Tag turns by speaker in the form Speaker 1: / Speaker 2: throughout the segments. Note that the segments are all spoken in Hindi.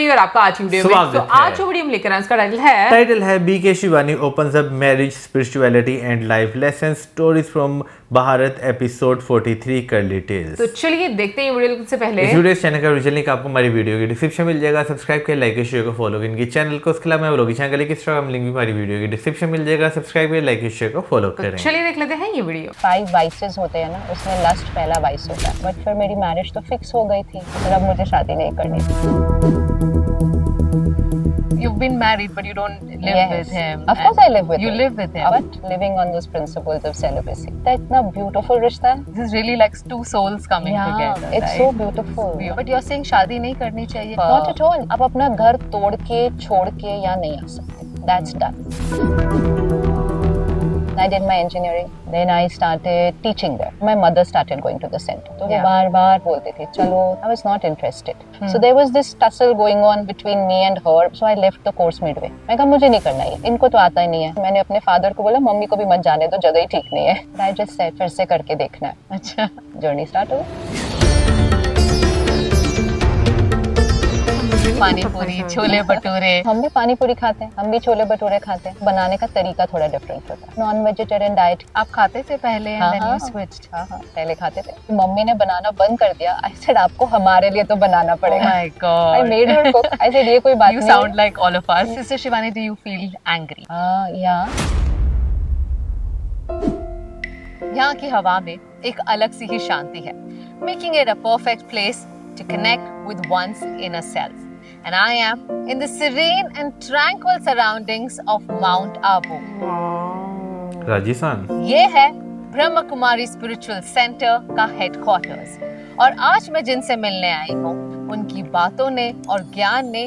Speaker 1: जी और आपका आज की वीडियो में। तो आज जो वीडियो हम लेकर आए उसका टाइटल है
Speaker 2: BK Shivani opens up marriage spirituality and life lesson stories from Bharat episode 43 curly tales.
Speaker 1: तो चलिए देखते हैं वीडियो से पहले
Speaker 2: इस वीडियो चैनल का ओरिजिनल लिंक आपको हमारी वीडियो की डिस्क्रिप्शन मिल जाएगा। सब्सक्राइब कर लाइक शेयर को फॉलो इनकी चैनल को। उसके अलावा मैं ब्लॉग चैनल का इंस्टाग्राम लिंक भी हमारी वीडियो की डिस्क्रिप्शन मिल जाएगा। सब्सक्राइब कर लाइक शेयर को फॉलो करें।
Speaker 1: चलिए देख लेते हैं ये वीडियो।
Speaker 3: 5 वाइसेस होते हैं ना, उसमें लस्ट पहला वाइस होता है। बट फिर मेरी मैरिज तो फिक्स हो गई थी, फिर अब मुझे शादी नहीं करनी थी।
Speaker 4: You've been married, but you don't live
Speaker 3: Yes.
Speaker 4: with him.
Speaker 3: Of course I live with
Speaker 4: You
Speaker 3: him.
Speaker 4: live with him.
Speaker 3: But living on those principles of celibacy. That इतना beautiful रिश्ता है।
Speaker 4: This is really like two souls coming
Speaker 3: Yeah,
Speaker 4: together.
Speaker 3: it's
Speaker 4: right?
Speaker 3: so beautiful.
Speaker 4: But you're saying शादी नहीं करनी चाहिए.
Speaker 3: Not at all. आप अपना घर तोड़ के छोड़ के यहाँ नहीं आ सकते. That's done. I did my engineering. Then I started teaching there. My mother started going to the center. तो वो बार-बार बोलती थी, चलो. I was not interested. So there was this tussle going on between me and her. So I left the course midway. मैं कहा मुझे नहीं करना ये. इनको तो आता ही नहीं है. मैंने अपने फादर को बोला मम्मी को भी मत जाने दो, जगह ही ठीक नहीं है. I just said फिर से करके देखना है. अच्छा. जर्नी स्टार्ट हो.
Speaker 4: पानी पूरी, छोले भटूरे.
Speaker 3: हम भी पानी पूरी खाते हैं, हम भी छोले भटूरे खाते हैं. बनाने का तरीका थोड़ा डिफरेंट होता है. नॉन वेजिटेरियन डाइट
Speaker 4: आप खाते थे पहले and then you
Speaker 3: हाँ,
Speaker 4: switched.
Speaker 3: हाँ, पहले खाते थे. मम्मी ने बनाना बंद कर दिया. I said आपको हमारे लिए तो बनाना
Speaker 4: Oh
Speaker 3: पड़ेगा.
Speaker 4: my God.
Speaker 3: I made her cook. I said ये कोई बात
Speaker 4: You
Speaker 3: नहीं.
Speaker 4: sound like all of us. Sister Shivani, do you feel angry?
Speaker 3: yeah.
Speaker 4: यहाँ की हवा में एक अलग सी ही शांति है, making it a perfect place to connect with one's inner self. And I am in the serene and tranquil surroundings of Mount Abu.
Speaker 2: Rajasthan.
Speaker 4: ये है ब्रह्म कुमारी स्पिरिचुअल सेंटर का हेडक्वार्टर्स। और आज मैं जिनसे मिलने आई हूँ, उनकी बातों ने और ज्ञान ने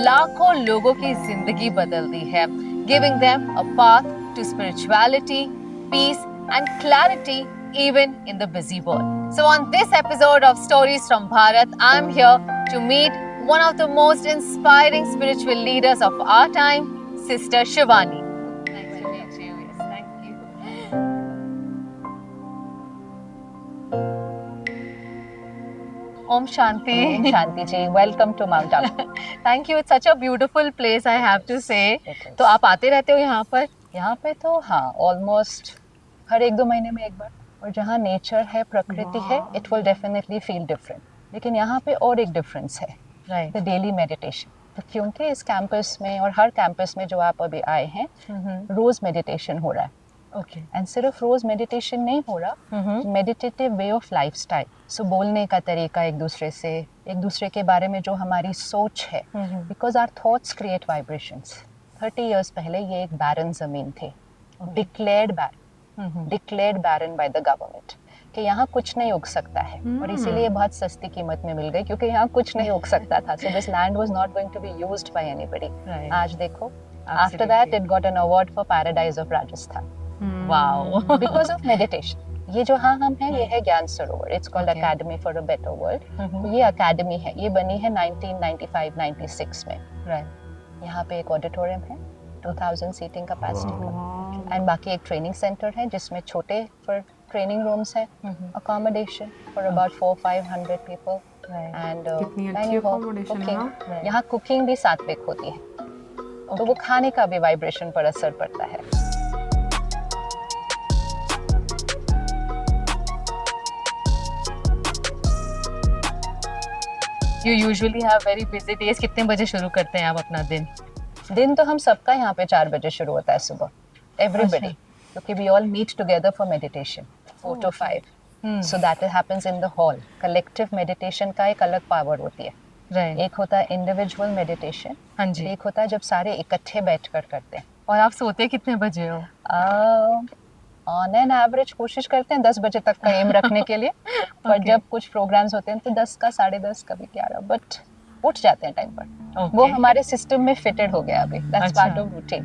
Speaker 4: लाखों लोगों की जिंदगी बदल दी है, giving them a path to spirituality, peace and clarity even in the busy world. So on this episode of Stories from Bharat, I'm here to meet one of the most inspiring spiritual leaders of our time, Sister Shivani. Nice to meet you. Yes, thank you. Om Shanti.
Speaker 3: Shanti ji, welcome to Mount Abu.
Speaker 4: Thank you. It's such a beautiful place, I have to say.
Speaker 3: It is.
Speaker 4: तो आप आते रहते हो यहाँ पर?
Speaker 3: यहाँ पे तो हाँ, ऑलमोस्ट हर 1-2 महीने में एक बार. और जहाँ नेचर है, प्रकृति है, it will definitely feel different. लेकिन यहाँ पे और एक डिफरेंस है,
Speaker 4: Right.
Speaker 3: The daily meditation. तो क्योंकि इस कैंपस में और हर कैंपस में जो आप अभी आए हैं, रोज मेडिटेशन हो रहा है.
Speaker 4: Okay.
Speaker 3: एंड सिर्फ रोज मेडिटेशन नहीं हो रहा, मेडिटेटिव वे ऑफ लाइफस्टाइल. सो बोलने का तरीका एक दूसरे के बारे में जो हमारी सोच है, because our thoughts create vibrations. 30 years पहले ये एक बैरन जमीन थी, declared barren by the government, कि यहाँ कुछ नहीं उग सकता है. और इसीलिए बहुत सस्ती कीमत में मिल गई, क्योंकि यहाँ कुछ नहीं उग सकता था. So this land was not going to be used by anybody.
Speaker 4: Right.
Speaker 3: आज देखो, after that it got an award for paradise of Rajasthan.
Speaker 4: Wow.
Speaker 3: Because of meditation. ये जो हाँ हम हैं, ये है Gyan Sarovar. It's called
Speaker 4: Okay.
Speaker 3: Academy for a better world. ये अकेडमी है, ये बनी है 1995-96 में.
Speaker 4: Right.
Speaker 3: यहाँ पे एक ऑडिटोरियम है 2000 सीटिंग कैपेसिटी का, एंड बाकी एक ट्रेनिंग सेंटर है जिसमें छोटे फॉर ट्रेनिंग रूम्स है, accommodation for about 400-500 people, and
Speaker 1: कितनी अच्छी accommodation है ना?
Speaker 3: कुकिंग. यहाँ कुकिंग भी सात्विक होती है, तो वो खाने का भी वाइब्रेशन पर असर पड़ता है.
Speaker 4: You usually have very busy days. कितने बजे शुरू करते हैं आप अपना दिन?
Speaker 3: दिन तो हम सबका यहाँ पे 4 बजे शुरू होता है सुबह, एवरीबडी, क्योंकि we all meet together for meditation 4 to 5. So that happens in the hall. Collective meditation का एक अलग पावर होती है.
Speaker 4: Right.
Speaker 3: एक होता है इंडिविजुअल मेडिटेशन,
Speaker 4: हाँ जी.
Speaker 3: एक होता है जब सारे इकट्ठे बैठकर करते हैं.
Speaker 4: और आप सोते कितने बजे हो?
Speaker 3: ऑन एन एवरेज कोशिश करते हैं 10 बजे तक का एम रखने के लिए. पर
Speaker 4: Okay.
Speaker 3: जब कुछ प्रोग्राम्स होते हैं तो 10 का 10:30, कभी 11, बट उठ जाते हैं टाइम पर.
Speaker 4: Okay.
Speaker 3: वो हमारे सिस्टम में फिटेड हो गया अभी. दैट्स
Speaker 4: अच्छा.
Speaker 3: Part of routine.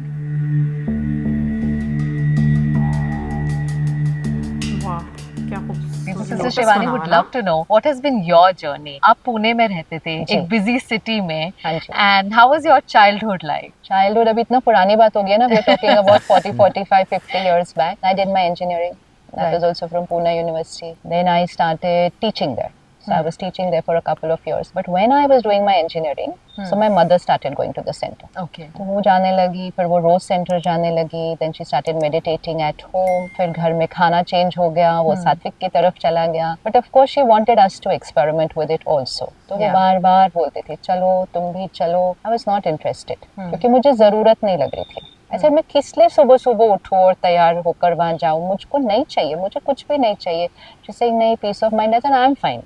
Speaker 1: वाह क्या खूबसूरत.
Speaker 4: Sister Shivani would love to know what has been your journey. आप पुणे में रहते थे,
Speaker 3: जी.
Speaker 4: एक busy city में,
Speaker 3: हाँ जी.
Speaker 4: and how was your childhood like?
Speaker 3: Childhood अभी इतना पुरानी बात हो गया ना. We're talking about 40, 45, 50 years back. I did my engineering. That
Speaker 4: Right.
Speaker 3: was also from Pune University. Then I started teaching there. So I was teaching there for a couple of years. But when I was doing my engineering, so my mother started going to the center.
Speaker 4: Okay.
Speaker 3: तो वो जाने लगी, फिर वो रोज सेंटर जाने लगी. Then she started meditating at home. फिर घर में खाना चेंज हो गया, वो सात्विक की तरफ चला गया. But of course she wanted us to experiment with it also. तो वो बार बार बोलते थे चलो तुम भी चलो. I was not interested क्योंकि मुझे जरूरत नहीं लग रही थी. ऐसे मैं किस लिए सुबह सुबह उठूं और तैयार होकर वहाँ जाऊँ. मुझको नहीं चाहिए, मुझे कुछ भी नहीं चाहिए. She's saying नहीं, पीस ऑफ माइंड है, आई एम फाइन.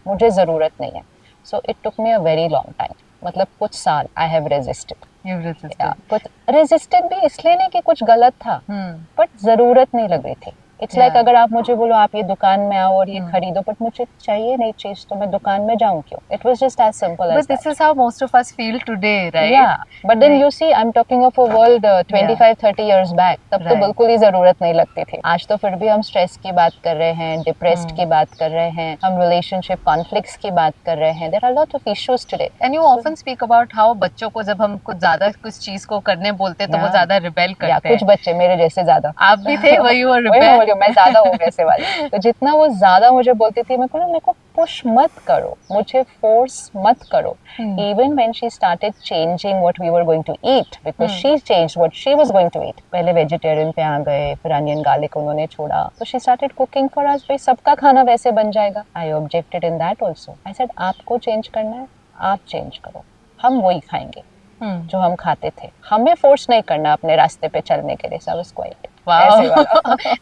Speaker 3: मुझे जरूरत नहीं है. So it took me a very long time. मतलब कुछ साल आई हैव रेजिस्टेड. कुछ रेजिस्टेड भी इसलिए नहीं कि कुछ गलत था, बट जरूरत नहीं लग रही थी. इट्स लाइक अगर आप मुझे बोलो आप ये दुकान में आओ और ये खरीदो, बट मुझे चाहिए नहीं चीज, तो मैं दुकान में जाऊं क्यों? It was just as simple as
Speaker 4: But this is how most of us feel today, right?
Speaker 3: But then you see I am talking of a world 25-30 years back. तब तो बिल्कुल ही जरूरत नहीं लगती थी. आज तो फिर भी हम स्ट्रेस की बात कर रहे हैं, डिप्रेस्ड की बात कर रहे हैं, हम रिलेशनशिप कॉन्फ्लिक्ट्स की बात कर रहे हैं. There are lot of issues today.
Speaker 4: And you often speak about how बच्चों को जब हम कुछ ज्यादा कुछ चीज को करने बोलते हैं तो वो ज्यादा रिबेल करते हैं.
Speaker 3: कुछ बच्चे मेरे जैसे ज्यादा.
Speaker 4: आप भी थे वही और रिबेल.
Speaker 3: मैं ज्यादा हो वैसे वाली. तो जितना वो ज्यादा मुझे बोलती थी, मेरे को पुश मत करो, मुझे फोर्स मत करो. Even when she started changing what we were going to eat, because she changed what she was going to eat. पहले वेजिटेरियन पे आ गए, फिर अनियन गार्लिक उन्होंने छोड़ा. तो she started cooking for us. भाई सबका खाना वैसे बन जाएगा. I objected in that also. I said आपको चेंज करना है, आप चेंज करो, हम वही खाएंगे जो हम खाते थे. हमें फोर्स नहीं करना अपने रास्ते पे चलने के लिए. So I was quiet.
Speaker 4: Wow.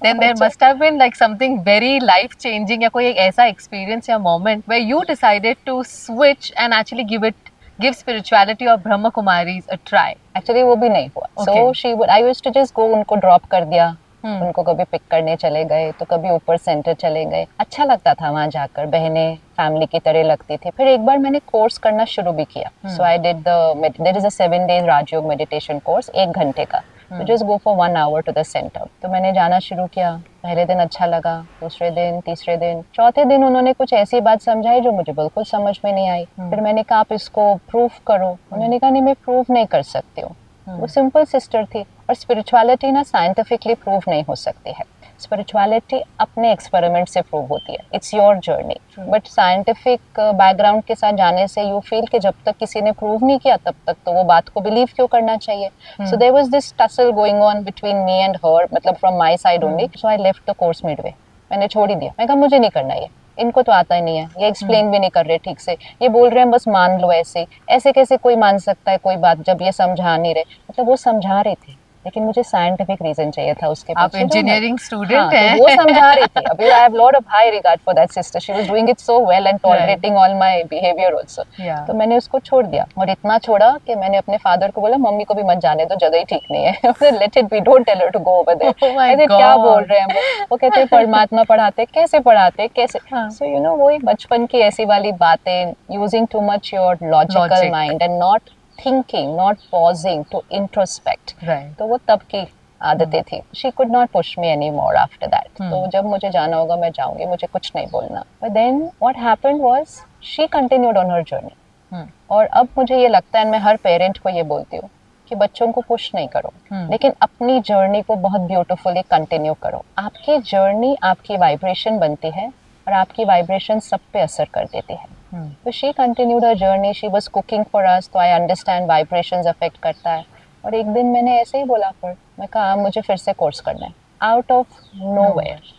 Speaker 4: Then there must have been like something very life changing या कोई एक ऐसा experience या moment where you decided to switch and actually give spirituality or Brahma Kumaris a try.
Speaker 3: Actually वो भी नहीं हुआ. So I used to just go, उनको drop कर दिया. उनको कभी पिक करने चले गए, तो कभी ऊपर सेंटर चले गए. अच्छा लगता था वहाँ जाकर, बहनें फैमिली की तरह लगती थी. फिर एक बार मैंने कोर्स करना शुरू भी किया. So I did there is a 7 days Rajyoga meditation course, 1 घंटे का. Just go for 1 hour to the centre. तो मैंने जाना शुरू किया. पहले दिन अच्छा लगा, दूसरे दिन, तीसरे दिन, चौथे दिन उन्होंने कुछ ऐसी बात समझाई जो मुझे बिल्कुल समझ में नहीं आई. फिर मैंने कहा आप इसको प्रूव करो. उन्होंने कहा नहीं, मैं प्रूव नहीं कर सकती हूँ. वो सिंपल सिस्टर थी. और स्पिरिचुअलिटी ना साइंटिफिकली प्रूव नहीं हो सकती है. स्पिरिचुअलिटी अपने एक्सपेरिमेंट से प्रूव होती है. It's your journey. But scientific background के साथ जाने से यू फील कि जब तक किसी ने प्रूव नहीं किया तब तक तो वो बात को बिलीव क्यों करना चाहिए. So there was this tussle going on between me and her, मतलब from my side only. So I left the course midway. मैंने छोड़ ही दिया. मैं कहा मुझे नहीं करना ये, इनको तो आता ही नहीं है, ये एक्सप्लेन भी नहीं कर रहे ठीक से, ये बोल रहे हैं बस मान लो. ऐसे कैसे कोई मान सकता है कोई बात जब ये समझा नहीं रहे. मतलब वो समझा रहे थे लेकिन मुझे साइंटिफिक रीजन चाहिए था उसके पीछे.
Speaker 4: आप इंजीनियरिंग स्टूडेंट हैं.
Speaker 3: तो वो समझा रही थी. अभी I have lot of high regard for that sister. She was doing it so well and tolerating all my behaviour also. तो मैंने उसको छोड़ दिया. और इतना छोड़ा कि मैंने अपने फादर को बोला मम्मी को भी मत जाने दो, जगह ही ठीक नहीं है. Let it be, don't tell her to go over there. ऐसे क्या बोल रहे हैं वो कहते हैं परमात्मा पढ़ाते, कैसे पढ़ाते, कैसे. सो यू नो वो बचपन की ऐसी वाली बातें, using too much your logical mind and not thinking, not pausing to introspect.
Speaker 4: Right.
Speaker 3: तो वो तब की आदतें थी. She could not push me anymore after that. तो जब मुझे जाना होगा मैं जाऊंगी, मुझे कुछ नहीं बोलना. But then what happened was she continued on her journey. और अब मुझे ये लगता है, मैं हर पेरेंट को ये बोलती हूँ कि बच्चों को पुश नहीं करो, लेकिन अपनी जर्नी को बहुत ब्यूटीफुली कंटिन्यू करो. आपकी जर्नी आपकी वाइब्रेशन बनती है और आपकी वाइब्रेशन सब पे असर कर देती है. तो she continued her journey. She was cooking for us. तो I understand vibrations affect करता है. और एक दिन मैंने ऐसे ही बोला, मैं कहा मुझे फिर से कोर्स करना है. Out of nowhere.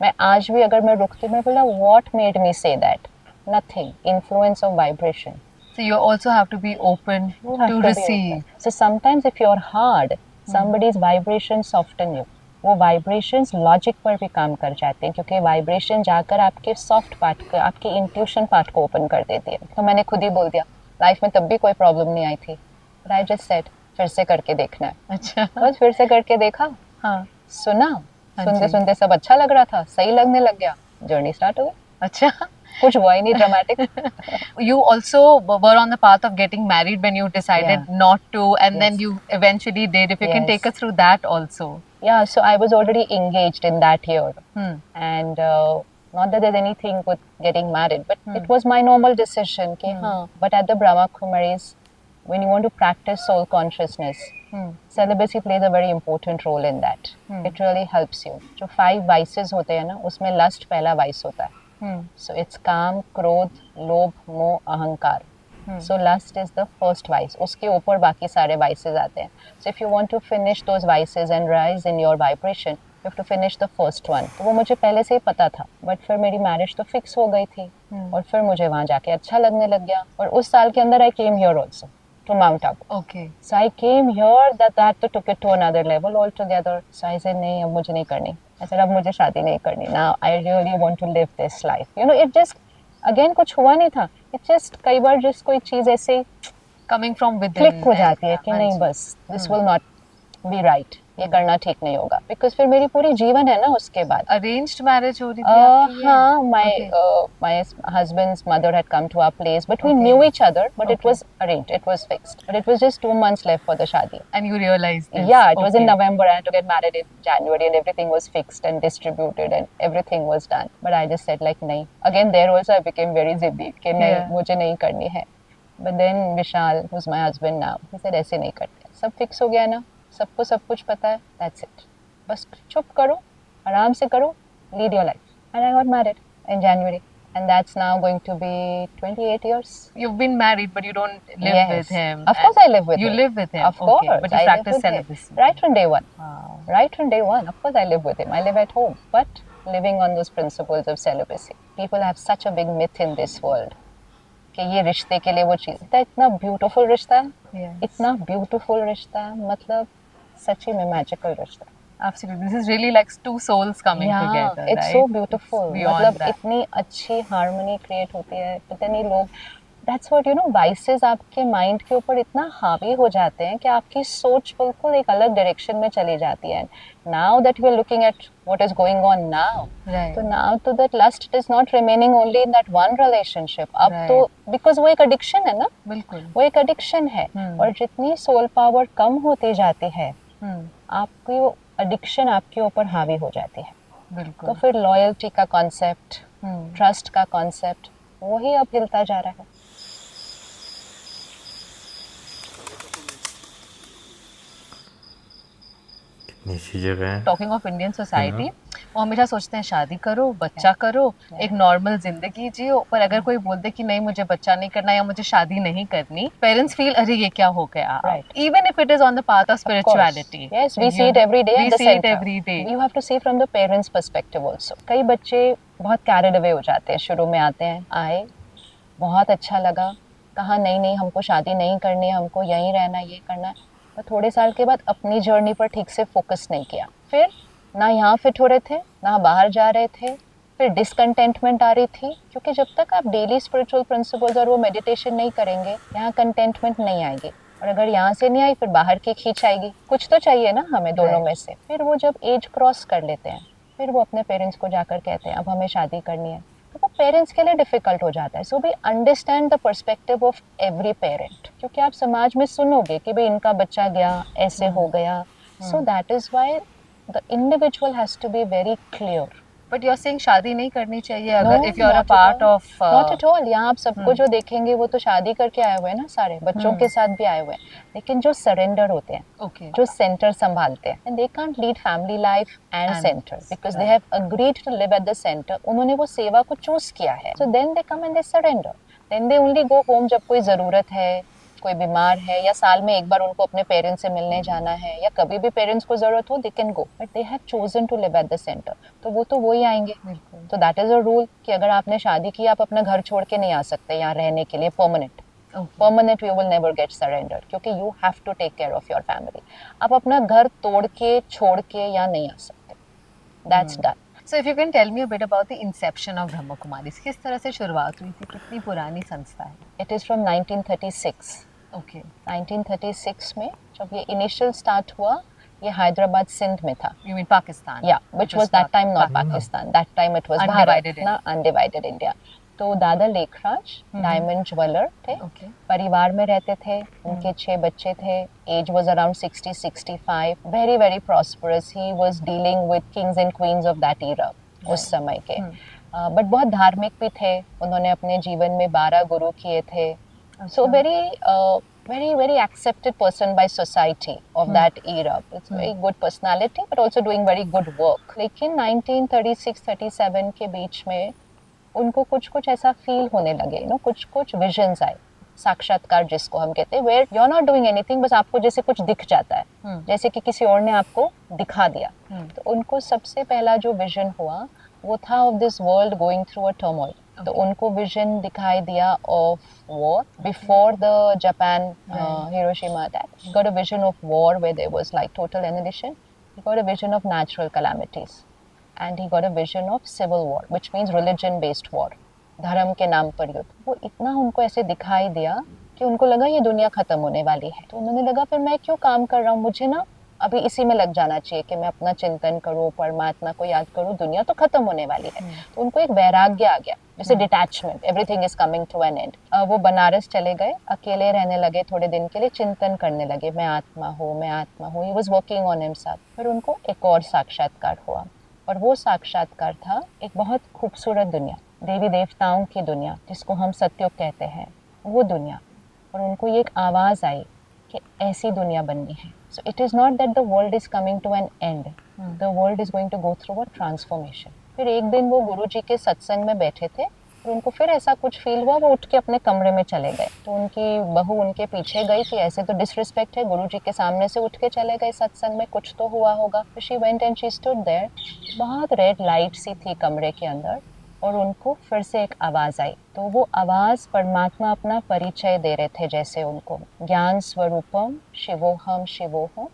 Speaker 3: मैं आज भी अगर मैं रुकती, मैं बोला what made me say that? Nothing. Influence of vibration.
Speaker 4: So you also have to be open to receive.
Speaker 3: So sometimes if you're hard, somebody's vibration soften you. वो वाइब्रेशंस लॉजिक पर भी काम कर जाते हैं क्योंकि वाइब्रेशन जाकर आपके सॉफ्ट पार्ट को, आपके इंट्यूशन पार्ट को ओपन कर देती है. तो मैंने खुद ही बोल दिया. लाइफ में तब भी कोई प्रॉब्लम नहीं आई थी. बट आई जस्ट सेड फिर से करके देखना है.
Speaker 4: अच्छा.
Speaker 3: बस फिर से करके देखा. हाँ. सुना. सुनते सुनते सब अच्छा लग रहा था, सही लगने लग गया. जर्नी स्टार्ट हो गई.
Speaker 4: अच्छा.
Speaker 3: कुछ हुआ ही नहीं dramatic.
Speaker 4: You also were on the path of getting married when you decided not to, and then you eventually did. If you can take us through that also.
Speaker 3: Yeah, so I was already engaged in that year. And not that there's anything with getting married, but it was my normal decision. But at the Brahma Kumaris, when you want to practice soul consciousness, celibacy plays a very important role in that. It really helps you. जो 5 vices होते हैं ना, उसमें lust पहला vice होता है. So it's काम, क्रोध, लोभ, मोह, अहंकार. So lust is the first vice. उसके ऊपर बाकी सारे vices आते हैं. So if you want to finish those vices and rise in your vibration, you have to finish the first one. तो वो मुझे पहले से ही पता था, but फिर मेरी marriage तो fix हो गई थी, और फिर मुझे वहाँ जाके अच्छा लगने लग गया. और उस साल के अंदर I came here also to Mount Abu.
Speaker 4: Okay.
Speaker 3: So I came here that took it to another level altogether. So I said नहीं, अब मुझे नहीं करनी. I said अब मुझे शादी नहीं करनी. Now I really want to live this life. You know, it just again कुछ हुआ नहीं था. It just कई बार just कोई चीज़ ऐसे
Speaker 4: Coming from within.
Speaker 3: क्लिक हो जाती है कि नहीं बस this will not be right. ये करना ठीक नहीं होगा. Because फिर मेरी पूरी जीवन है ना उसके बाद.
Speaker 4: Arranged marriage हो रही थी आपकी?
Speaker 3: हाँ, my husband's mother had come to our place, but we knew each other, but it was arranged, it was fixed. But it was just 2 months left for the shadi.
Speaker 4: And you realized this?
Speaker 3: Yeah, it was in November. I had to get married in January, and everything was fixed and distributed, and everything was done. But I just said like नहीं. Again, there also I became very ziddy कि नहीं, मुझे नहीं करनी है. But then Vishal, who's my husband now, he said ऐसे नहीं करते. सब fix हो गया ना, सबको सब कुछ पता है. That's it. बस चुप करो, आराम से करो, lead your life. And I got married in January. And that's now going to be 28 years.
Speaker 4: You've been married, but you don't live with him.
Speaker 3: Of course I live with him.
Speaker 4: You live with him?
Speaker 3: Of course.
Speaker 4: Okay. But you
Speaker 3: I
Speaker 4: practice
Speaker 3: live with him.
Speaker 4: celibacy?
Speaker 3: Right from day one.
Speaker 4: Wow.
Speaker 3: Right from day one. Of course I live with him. I live at home. But living on those principles of celibacy. People have such a big myth in this world. कि ये रिश्ते के लिए वो चीज़ इतना ब्यूटीफुल रिश्ता है, इतना ब्यूटीफुल रिश्ता है, मतलब सच्ची में मैजिकल रिश्ता है.
Speaker 4: Absolutely. This is really like two souls coming together.
Speaker 3: It's
Speaker 4: right?
Speaker 3: so beautiful.
Speaker 4: Beyond
Speaker 3: मतलब
Speaker 4: that.
Speaker 3: इतनी अच्छी हार्मनी क्रिएट होती है. पता नहीं लोग that's what you know, vices आपके माइंड के ऊपर इतना हावी हो जाते हैं कि आपकी सोच बिल्कुल एक अलग डायरेक्शन में चली जाती है. Now that we are looking at what is going on now,
Speaker 4: Right.
Speaker 3: तो now to that lust is not remaining only in that one relationship. अब तो because वो एक addiction है ना,
Speaker 4: बिल्कुल.
Speaker 3: वो एक addiction है. और जितनी सोल पावर कम होती जाती है, आपकी वो एडिक्शन आपके ऊपर हावी हो जाती है.
Speaker 4: बिल्कुल.
Speaker 3: तो फिर लॉयल्टी का कॉन्सेप्ट, ट्रस्ट का कॉन्सेप्ट, वही अब हिलता जा रहा है.
Speaker 2: नीची जगह है.
Speaker 4: टॉकिंग ऑफ इंडियन सोसाइटी, वो हमेशा सोचते हैं शादी करो, बच्चा करो, एक नॉर्मल जिंदगी जियो. पर अगर कोई बोल दे कि नहीं मुझे बच्चा नहीं करना या मुझे शादी नहीं करनी, पेरेंट्स फील अरे ये क्या हो गया. Even if it is on the path of spirituality.
Speaker 3: Yes, we see it every day at the
Speaker 4: see it
Speaker 3: center.
Speaker 4: every day.
Speaker 3: You have to see from the parents' perspective also. कई बच्चे बहुत carried away हो जाते हैं. शुरू में आते हैं, आए, बहुत अच्छा लगा, कहा नहीं नहीं हमको शादी नहीं करनी है, हमको यहीं रहना, ये करना है. पर थोड़े साल के बाद अपनी जर्नी पर ठीक से फोकस नहीं किया. फिर ना यहाँ फिट हो रहे थे, ना बाहर जा रहे थे. फिर डिसकंटेंटमेंट आ रही थी, क्योंकि जब तक आप डेली स्पिरिचुअल प्रिंसिपल्स और वो मेडिटेशन नहीं करेंगे, यहाँ कंटेंटमेंट नहीं आएगी. और अगर यहाँ से नहीं आई, फिर बाहर की खींच आएगी. कुछ तो चाहिए ना हमें दोनों में से. फिर वो जब एज क्रॉस कर लेते हैं, फिर वो अपने पेरेंट्स को जाकर कहते हैं अब हमें शादी करनी है. तो वो पेरेंट्स के लिए डिफिकल्ट हो जाता है. So we understand the perspective of every parent, क्योंकि आप समाज में सुनोगे कि भाई इनका बच्चा गया, ऐसे हो गया. So that is why the individual has to be very clear.
Speaker 4: But you are saying शादी नहीं करनी चाहिए अगर if you are a part of.
Speaker 3: Not at all. यहाँ आप सबको जो देखेंगे वो तो शादी करके आए हुए हैं ना, सारे बच्चों के साथ भी आए हुए हैं. लेकिन जो सरेंडर होते हैं,
Speaker 4: Okay.
Speaker 3: जो सेंटर संभालते हैं, and they can't lead family life and centre because they have agreed to live at the centre. उन्होंने वो सेवा को चूज किया है. So then they come and they surrender. Then they only go home जब कोई ज़रूरत है, कोई बीमार है, या साल में एक बार उनको अपने पेरेंट्स से मिलने जाना है, या कभी भी पेरेंट्स को जरूरत हो, they can go. But they have chosen to live at the centre. तो वो ही आएंगे. तो दैट इज अ रूल कि अगर आपने शादी की, आप अपना घर छोड़ के नहीं आ सकते यहाँ रहने के लिए permanent. Permanent you will never get surrender, क्योंकि you have to take care of your family. आप अपना घर तोड़ के छोड़ के यहाँ नहीं आ सकते. That's done.
Speaker 4: So if you can tell me a bit about the inception of Brahma Kumaris, किस तरह से शुरुआत हुई थी, कितनी पुरानी संस्था है?
Speaker 3: It is from 1936.
Speaker 4: Okay.
Speaker 3: 1936 में जब ये इनिशियल स्टार्ट हुआ, ये हैदराबाद सिंध में था.
Speaker 4: You mean Pakistan?
Speaker 3: Yeah, which was that time not Pakistan. That time it was
Speaker 4: Undivided
Speaker 3: Bharat, ना undivided India. तो दादा लेखराज डायमंड ज्वेलर थे. परिवार में रहते थे. उनके 6 बच्चे थे. Age was around 60-65. Very very prosperous. He was dealing with kings and queens of that era उस समय के. बट बहुत धार्मिक भी थे. उन्होंने अपने जीवन में 12 गुरु किए थे. सो very accepted person by society of that era. It's very good personality, but also doing very good work. लेकिन 1936-37 के बीच में उनको कुछ कुछ ऐसा फील होने लगे, कुछ कुछ विजन्स आए, साक्षात्कार जिसको हम कहते हैं, where you are not doing anything, बस आपको जैसे कुछ दिख जाता है, जैसे कि किसी और ने आपको दिखा दिया। तो उनको सबसे पहला जो विजन हुआ वो था of this world going through a turmoil. तो उनको विजन दिखाई दिया of war before the Japan Hiroshima attack. He got a vision of war where there was like total annihilation. He got a vision of natural calamities and he got a vision of civil war which means religion based war, धर्म के नाम पर युद्ध। वो इतना उनको ऐसे दिखाई दिया कि उनको लगा ये दुनिया खत्म होने वाली है। तो उन्होंने लगा फिर मैं क्यों काम कर रहा हूँ, मुझे ना अभी इसी में लग जाना चाहिए कि मैं अपना चिंतन करूँ, परमात्मा को याद करूँ, दुनिया तो खत्म होने वाली है। तो उनको एक वैराग्य आ गया, जैसे detachment, everything is coming to an end. वो बनारस चले गए, अकेले रहने लगे, थोड़े दिन के लिए चिंतन करने लगे, मैं आत्मा हूँ, मैं आत्मा हूँ। He was working on himself. फिर उनको एक और साक्षात्कार हुआ, और वो साक्षात्कार था एक बहुत खूबसूरत दुनिया, देवी देवताओं की दुनिया जिसको हम सत्युग कहते हैं, वो दुनिया। और उनको ये एक आवाज़ आई कि ऐसी दुनिया बननी है। So it is not that the world is coming to an end, the world is going to go through a transformation. फिर एक दिन वो गुरु जी के सत्संग में बैठे थे, और उनको फिर ऐसा कुछ फील हुआ, वो उठ के अपने कमरे में चले गए। तो उनकी बहू उनके पीछे गई कि ऐसे तो डिसरिस्पेक्ट है, गुरु जी के सामने से उठ के चले गए सत्संग में, कुछ तो हुआ होगा। She went and she stood there. बहुत रेड लाइट सी थी कमरे के अंदर, और उनको फिर से एक आवाज़ आई। तो वो आवाज़ परमात्मा अपना परिचय दे रहे थे, जैसे उनको ज्ञान स्वरूपम शिवोहम शिवोहम,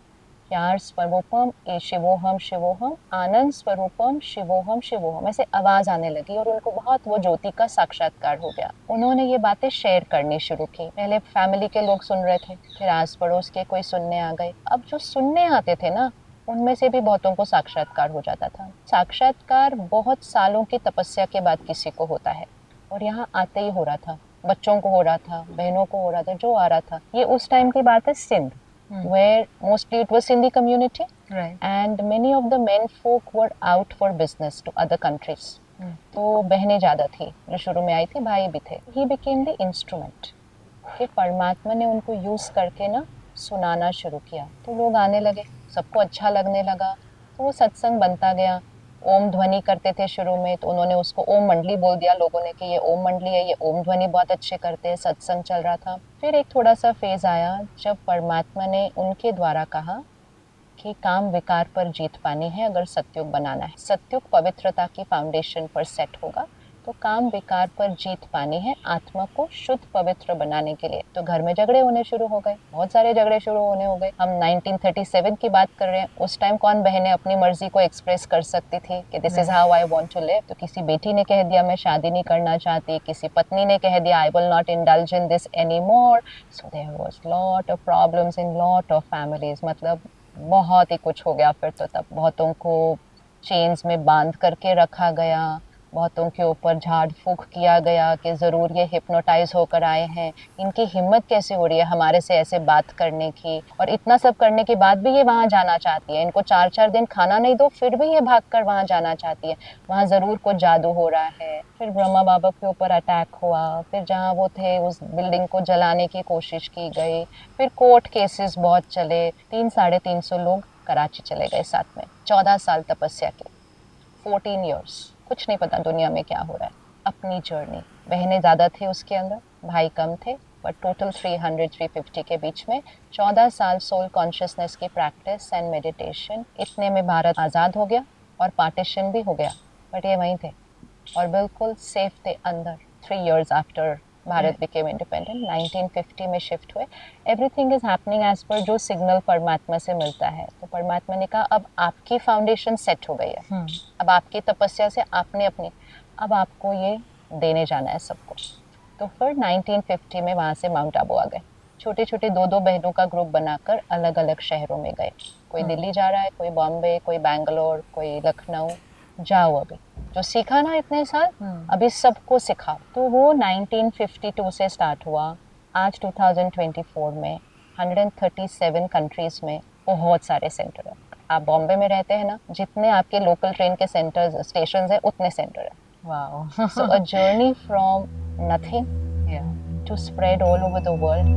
Speaker 3: ज्ञान स्वरूपम ए शिवोहम शिवोहम, आनंद स्वरूपम शिवोहम शिवोहम, ऐसे आवाज़ आने लगी। और उनको बहुत वो ज्योति का साक्षात्कार हो गया। उन्होंने ये बातें शेयर करनी शुरू की। पहले फैमिली के लोग सुन रहे थे, फिर आस पड़ोस के कोई सुनने आ गए। अब जो सुनने आते थे ना, उनमें से भी बहुतों को साक्षात्कार हो जाता था। साक्षात्कार बहुत सालों की तपस्या के बाद किसी को होता है, और यहाँ आते ही हो रहा था। बच्चों को हो रहा था, बहनों को हो रहा था, जो आ रहा था। ये उस टाइम की बात है Sindh, where mostly it was Sindhi community,
Speaker 1: Right.
Speaker 3: and many of the men folk were out for business to other countries. तो बहनें ज़्यादा थी जो शुरू में आई थी, भाई भी थे। He became the instrument, कि परमात्मा ने उनको यूज़ करके ना सुनाना शुरू किया। तो लोग आने लगे, सबको अच्छा लगने लगा। तो वो सत्संग बनता गया। ओम ध्वनि करते थे शुरू में, तो उन्होंने उसको ओम मंडली बोल दिया लोगों ने कि ये ओम मंडली है, ये ओम ध्वनि बहुत अच्छे करते हैं। सत्संग चल रहा था। फिर एक थोड़ा सा फेज आया जब परमात्मा ने उनके द्वारा कहा कि काम विकार पर जीत पानी है अगर सत्युग बनाना है। सत्युग पवित्रता की फाउंडेशन पर सेट होगा, तो काम विकार पर जीत पानी है आत्मा को शुद्ध पवित्र बनाने के लिए। तो घर में झगड़े होने शुरू हो गए, बहुत सारे झगड़े शुरू होने हो गए। हम 1937 की बात कर रहे हैं। उस टाइम कौन बहनें अपनी मर्जी को एक्सप्रेस कर सकती थी कि this is how I want to live. तो किसी बेटी ने कह दिया मैं शादी नहीं करना चाहती, किसी पत्नी ने कह दिया I will not indulge in this any more. So there was lot of problems in lot of families. मतलब बहुत ही कुछ हो गया। फिर तो तब बहुतों को चेन्स में बांध करके रखा गया, बहुतों के ऊपर झाड़ फूक किया गया कि ज़रूर ये हिप्नोटाइज होकर आए हैं, इनकी हिम्मत कैसे हो रही है हमारे से ऐसे बात करने की। और इतना सब करने के बाद भी ये वहाँ जाना चाहती है। इनको 4-4 दिन खाना नहीं दो फिर भी ये भागकर वहाँ जाना चाहती है। वहाँ ज़रूर कुछ जादू हो रहा है। फिर ब्रह्मा बाबा के ऊपर अटैक हुआ। फिर जहाँ वो थे उस बिल्डिंग को जलाने की कोशिश की गई। फिर कोर्ट केसेस बहुत चले। 300-350 लोग कराची चले गए साथ में। 14 साल तपस्या की, 14 ईयर्स। कुछ नहीं पता दुनिया में क्या हो रहा है। अपनी जर्नी। बहनें ज़्यादा थी उसके अंदर, भाई कम थे, बट टोटल 300-350 के बीच में 14 साल सोल कॉन्शियसनेस की प्रैक्टिस एंड मेडिटेशन। इतने में भारत आज़ाद हो गया और पार्टीशन भी हो गया, बट ये वहीं थे और बिल्कुल सेफ थे अंदर। 3 years after Bharat became independent, 1950 में शिफ्ट हुए। Everything is happening as per जो सिग्नल परमात्मा से मिलता है। तो परमात्मा ने कहा अब आपकी फाउंडेशन सेट हो गई है, अब आपकी तपस्या से आपने अपनी, अब आपको ये देने जाना है सबको। तो फिर 1950 में वहाँ से माउंट आबू आ गए। छोटे छोटे 2-2 बहनों का ग्रुप बनाकर अलग अलग शहरों में गए। कोई दिल्ली जा रहा है, कोई बॉम्बे, कोई बैंगलोर, कोई लखनऊ। जाओ अभी जो सीखा ना इतने साल, अभी सबको सिखाओ। तो वो 1952 से स्टार्ट हुआ। आज 2024 में 137 कंट्रीज में बहुत सारे सेंटर है। आप बॉम्बे में रहते हैं ना, जितने आपके लोकल ट्रेन के सेंटर्स स्टेशंस है उतने सेंटर है।
Speaker 1: Wow.
Speaker 3: So a journey from nothing
Speaker 1: Yeah.
Speaker 3: to spread all over the world.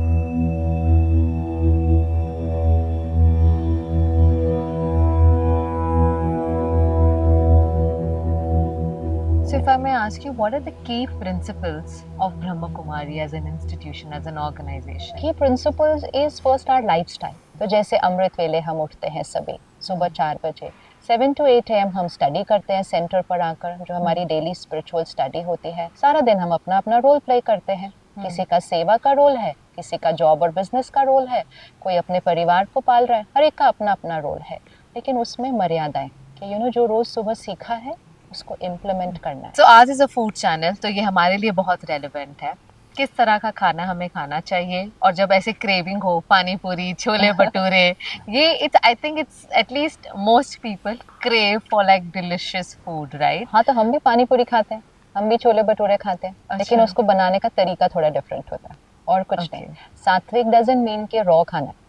Speaker 4: So if I I may ask you, what are the key principles of Brahma Kumari as an institution, as an organization?
Speaker 3: Key principles is first our lifestyle. तो जैसे अमृत वेले हम उठते हैं सभी सुबह 4 बजे, 7 to 8 AM हम स्टडी करते हैं सेंटर पर आकर, जो हमारी डेली स्पिरिचुअल स्टडी होती है। सारा दिन हम अपना अपना रोल प्ले करते हैं। किसी का सेवा का रोल है, किसी का जॉब और बिजनेस का रोल है, कोई अपने परिवार को पाल रहा है, हर एक का अपना अपना रोल है, लेकिन उसमें मर्यादाएं कि जो रोज सुबह सीखा है उसको इम्प्लीमेंट करना है।
Speaker 4: So आज इज अ फूड चैनल, तो ये हमारे लिए बहुत रेलेवेंट है। किस तरह का खाना हमें खाना चाहिए, और जब ऐसे क्रेविंग हो पानी पूरी, छोले भटूरे, ये it's I think it's at least most people crave for like delicious food, right?
Speaker 3: हाँ, तो हम भी पानी पूरी खाते हैं, हम भी छोले भटूरे खाते हैं, लेकिन उसको बनाने का तरीका थोड़ा डिफरेंट होता है और कुछ नहीं। सात्विक डजंट मीन के रॉ खाना है।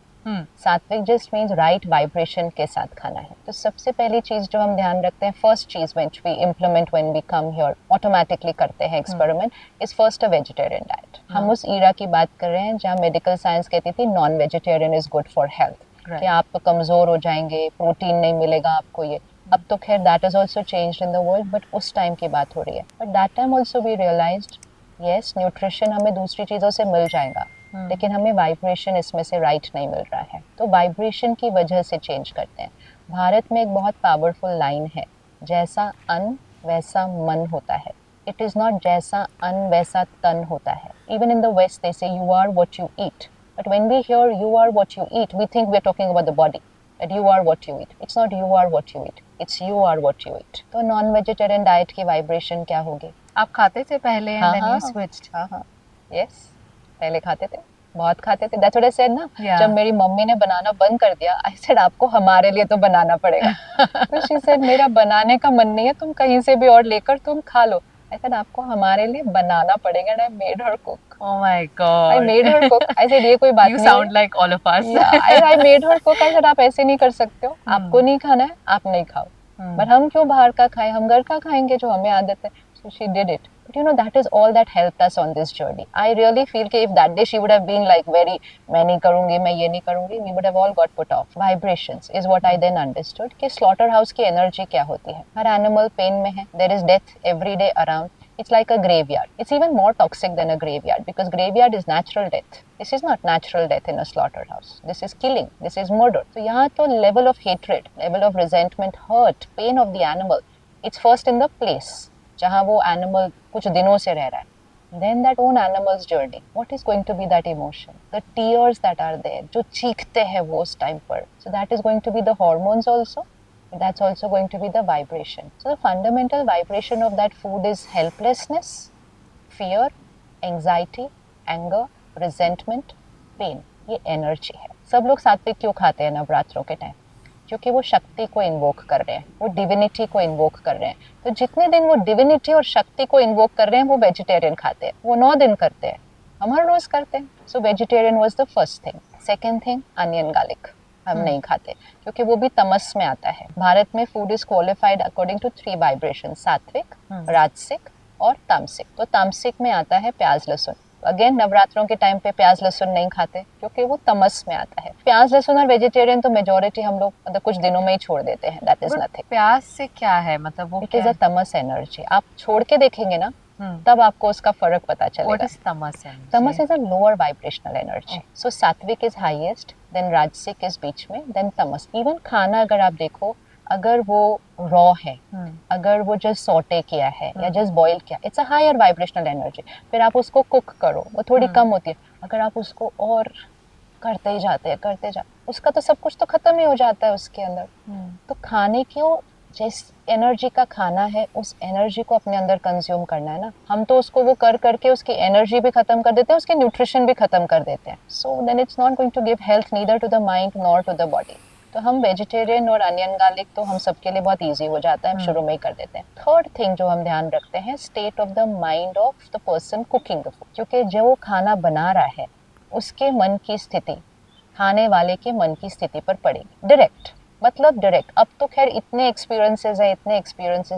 Speaker 3: सात्विक जस्ट मीन्स राइट वाइब्रेशन के साथ खाना है। तो सबसे पहली चीज जो हम ध्यान रखते हैं, फर्स्ट चीज which we implement when we come here, automatically करते हैं experiment, is first a vegetarian diet. हम उस ईरा की बात कर रहे हैं जहाँ मेडिकल साइंस कहती थी non vegetarian is good for health, कि आप कमजोर हो जाएंगे, प्रोटीन नहीं मिलेगा आपको। ये अब तो खैर that is also changed in the world, but उस टाइम की बात हो रही है। But that time also we realised yes, nutrition हमें दूसरी चीज़ों से मिल जाएगा, लेकिन हमें वाइब्रेशन इसमें से राइट नहीं मिल रहा है, तो वाइब्रेशन की वजह से चेंज करते हैं। भारत में एक बहुत पावरफुल लाइन है, जैसा अन्न वैसा मन होता है। इट इज़ नॉट जैसा अन्न वैसा तन होता है। Even in the west they say you are what you eat, but when we hear you are what you eat, we think we are talking about the body, that you are what you eat. It's not you are what you eat. It's you are what you eat. तो नॉन वेजिटेरियन डाइट की वाइब्रेशन क्या होगी?
Speaker 4: आप खाते थे पहले and then you switched?
Speaker 3: हाँ, yes, पहले खाते थे, बहुत खाते थे। That's what I said ना।
Speaker 4: Yeah.
Speaker 3: जब मेरी मम्मी ने बनाना बंद कर दिया, I said आपको हमारे लिए तो बनाना पड़ेगा। तो she said मेरा बनाने का मन नहीं है, तुम कहीं से भी और लेकर तुम खा लो। I said आपको हमारे लिए बनाना पड़ेगा। And I made her cook.
Speaker 4: Oh my God.
Speaker 3: I made her cook. I said ये कोई बात नहीं
Speaker 4: You sound like all of us.
Speaker 3: Yeah, I made her cook. I said आप ऐसे नहीं कर सकते हो, आपको नहीं खाना है, आप नहीं खाओ। But हम क्यों बाहर का खाएं, हम घर का खाएंगे जो हमें आदत है। So she did it. But you know, that is all that helped us on this journey. I really feel कि if that day she would have been like very, मैं नहीं करूँगी, मैं ये नहीं करूँगी, we would have all got put off. Vibrations is what I then understood कि slaughter house की energy क्या होती है। हर animal pain में है, there is death every day around. It's like a graveyard. It's even more toxic than a graveyard because graveyard is natural death. This is not natural death in a slaughterhouse. This is killing. This is murder. So यहाँ तो level of hatred, level of resentment, hurt, pain of the animal, it's first in the place जहाँ वो animal कुछ दिनों से रह रहा है. Then that own animal's journey. What is going to be that emotion? The tears that are there, जो चीखते हैं वो उस time पर. So that is going to be the hormones also. That's also going to be the vibration. So the fundamental vibration of that food is helplessness, fear, anxiety, anger, resentment, pain. ये energy है. सब लोग सात्विक क्यों खाते हैं नवरात्रों के टाइम? क्योंकि वो शक्ति को इन्वोक कर रहे हैं, वो डिविनिटी को इन्वोक कर रहे हैं. तो जितने दिन वो डिविनिटी और शक्ति को इन्वोक कर रहे हैं वो वेजिटेरियन खाते हैं. वो 9 दिन करते हैं, हम हर रोज करते हैं. So vegetarian was the first thing. Second thing, onion garlic हम नहीं खाते क्योंकि वो भी तमस में आता है. भारत में food is qualified according to 3 vibration, sattvic, rajasic और तामसिक. तो तामसिक में आता है प्याज लहसुन. अगेन नवरात्रों के टाइम पे प्याज लहसुन नहीं खाते क्योंकि वो तमस में आता है. प्याज लहसुन और वेजिटेरियन तो मेजोरिटी हम लोग मतलब कुछ दिनों में ही छोड़ देते हैं. That is nothing.
Speaker 4: प्याज से क्या है, मतलब वो
Speaker 3: it is a Tamas energy. आप छोड़ के देखेंगे ना तब आपको उसका फर्क पता चलेगा.
Speaker 4: What is tamas energy?
Speaker 3: Tamas is a lower vibrational energy. So सात्विक is highest, then राजसिक is बीच में, then तमस. Even खाना अगर आप देखो, अगर वो रॉ है, अगर वो जस्ट सॉटे किया है या जस्ट बॉईल किया, it's a higher vibrational energy. फिर आप उसको कुक करो, वो थोड़ी कम होती है. अगर आप उसको और करते ही जाते उसका तो सब कुछ तो खत्म ही हो जाता है उसके अंदर. तो खाने को जिस एनर्जी का खाना है उस एनर्जी को अपने अंदर कंज्यूम करना है ना. हम तो उसको वो कर करके उसकी एनर्जी भी खत्म कर देते हैं, उसके न्यूट्रिशन भी खत्म कर देते हैं. So then it's not going to give health neither to the mind nor to the body. तो हम वेजिटेरियन और अनियन गार्लिक तो हम सबके लिए बहुत इजी हो जाता है, हम शुरू में ही कर देते हैं. थर्ड थिंग जो हम ध्यान रखते हैं, state of the mind of the person cooking the food. क्योंकि जो वो खाना बना रहा है उसके मन की स्थिति खाने वाले के मन की स्थिति पर पड़ेगी. डायरेक्ट मतलब डायरेक्ट. अब तो खैर इतने एक्सपीरियंसेस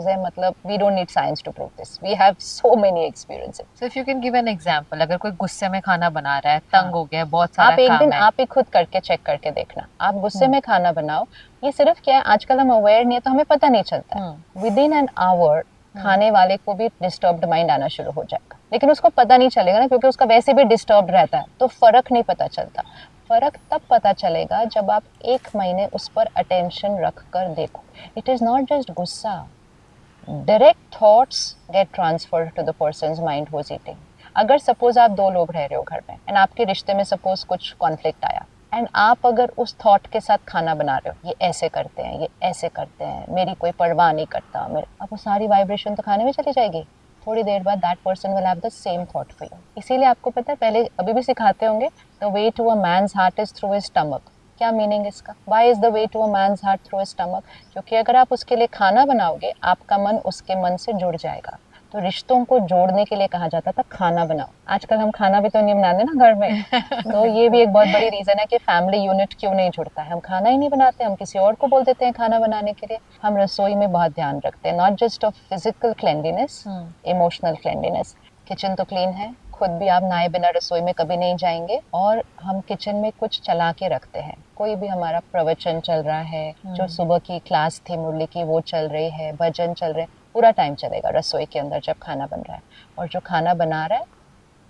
Speaker 3: है, मतलब we don't need science to prove this. We have so many experiences.
Speaker 4: So if you can give an example, अगर कोई गुस्से में खाना बना रहा है, तंग हो गया, बहुत सारा
Speaker 3: आप एक दिन
Speaker 4: है.
Speaker 3: आप ही खुद करके चेक करके देखना. आप गुस्से में खाना बनाओ. ये सिर्फ क्या है, आजकल हम अवेयर नहीं है तो हमें पता नहीं चलता. विद इन एन आवर खाने वाले को भी डिस्टर्ब्ड माइंड आना शुरू हो जाएगा, लेकिन उसको पता नहीं चलेगा ना, क्योंकि उसका वैसे भी डिस्टर्ब्ड रहता है, तो फर्क नहीं पता चलता। फर्क तब पता चलेगा जब आप 1 महीने उस पर अटेंशन रख कर देखो। इट इज़ नॉट जस्ट गुस्सा, direct thoughts get transferred to the person's mind who is eating. अगर सपोज आप 2 लोग रह रहे हो घर में एंड आपके रिश्ते में सपोज कुछ कॉन्फ्लिक्ट आया एंड आप अगर उस थॉट के साथ खाना बना रहे हो, ये ऐसे करते हैं, ये ऐसे करते हैं, मेरी कोई परवाह नहीं करता, मेरे, अब वो सारी वाइब्रेशन तो खाने में चली जाएगी। थोड़ी देर बाद that person will have the same thought for you. इसीलिए आपको पता है, पहले अभी भी सिखाते होंगे, the way to a man's heart is through his stomach. क्या मीनिंग इसका? Why is the way to a man's heart through his stomach? क्योंकि अगर आप उसके लिए खाना बनाओगे, आपका मन उसके मन से जुड़ जाएगा। तो रिश्तों को जोड़ने के लिए कहा जाता था खाना बनाओ। आजकल हम खाना भी तो नहीं बनाते ना घर में, तो ये भी एक बहुत बड़ी रीज़न है कि फैमिली यूनिट क्यों नहीं जुड़ता है। हम खाना ही नहीं बनाते, हम किसी और को बोल देते हैं खाना बनाने के लिए। हम रसोई में बहुत ध्यान रखते हैं, not just of physical cleanliness, emotional cleanliness. Kitchen तो क्लीन है, खुद भी आप नहाए बिना रसोई में कभी नहीं जाएंगे, और हम किचन में कुछ चला के रखते हैं। कोई भी हमारा प्रवचन चल रहा है, जो सुबह की क्लास थी मुरली की वो चल रही है, भजन चल रहे हैं, पूरा टाइम चलेगा रसोई के अंदर जब खाना बन रहा है। और जो खाना बना रहा है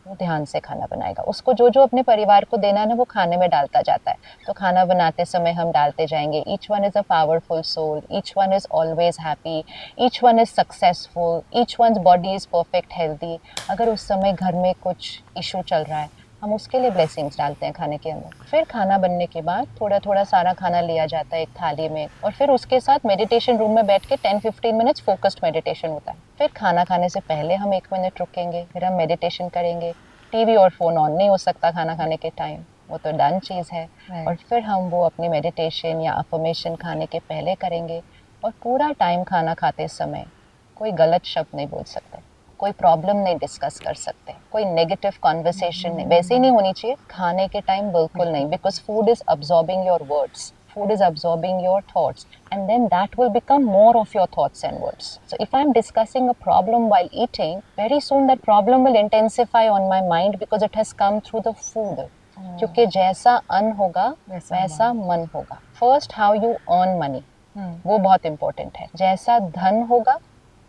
Speaker 3: वो ध्यान से खाना बनाएगा। उसको जो जो अपने परिवार को देना है ना, वो खाने में डालता जाता है। तो खाना बनाते समय हम डालते जाएंगे, each one is a powerful soul, each one is always happy, each one is successful, each one's body is perfect healthy. अगर उस समय घर में कुछ इशू चल रहा है, हम उसके लिए ब्लेसिंग्स डालते हैं खाने के अंदर। फिर खाना बनने के बाद थोड़ा थोड़ा सारा खाना लिया जाता है एक थाली में, और फिर उसके साथ मेडिटेशन रूम में बैठ के 10-15 मिनट्स फोकस्ड मेडिटेशन होता है। फिर खाना खाने से पहले हम 1 मिनट रुकेंगे, फिर हम मेडिटेशन करेंगे। टीवी और फ़ोन ऑन नहीं हो सकता खाना खाने के टाइम, वो तो डन चीज़ है। और फिर हम वो अपनी मेडिटेशन या अफर्मेशन खाने के पहले करेंगे। और पूरा टाइम खाना खाते समय कोई गलत शब्द नहीं बोल सकते, कोई प्रॉब्लम नहीं डिस्कस कर सकते, कोई नेगेटिव कॉन्वर्सेशन नहीं, वैसे ही नहीं होनी चाहिए खाने के टाइम, बिल्कुल नहीं। Because food is absorbing your words, food is absorbing your thoughts, and then that will become more of your thoughts and words. So if I'm discussing a problem while eating, very soon that problem will intensify on my mind because it has come through the food. क्योंकि जैसा अन्न होगा वैसा मन होगा। First how you earn money, वो बहुत इंपॉर्टेंट है। जैसा धन होगा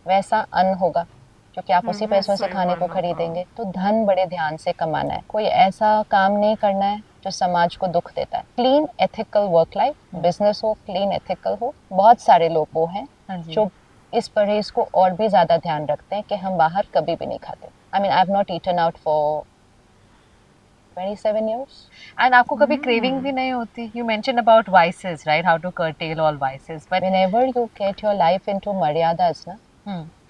Speaker 3: वैसा अन्न होगा, क्योंकि आप उसी पैसों से खाने को खरीदेंगे। तो धन बड़े ध्यान से कमाना है, कोई ऐसा काम नहीं करना है जो समाज को दुख देता है। Clean ethical work life, business हो क्लीन एथिकल हो। बहुत सारे लोग वो हैं जो इस परहेज को और भी ज्यादा ध्यान रखते हैं कि हम बाहर कभी भी नहीं खाते। I mean I have not eaten out for 27 years.
Speaker 4: And आपको कभी क्रेविंग भी नहीं होती? You mentioned about vices, right? How to curtail all vices. But
Speaker 3: whenever you get your life into maryadas ना,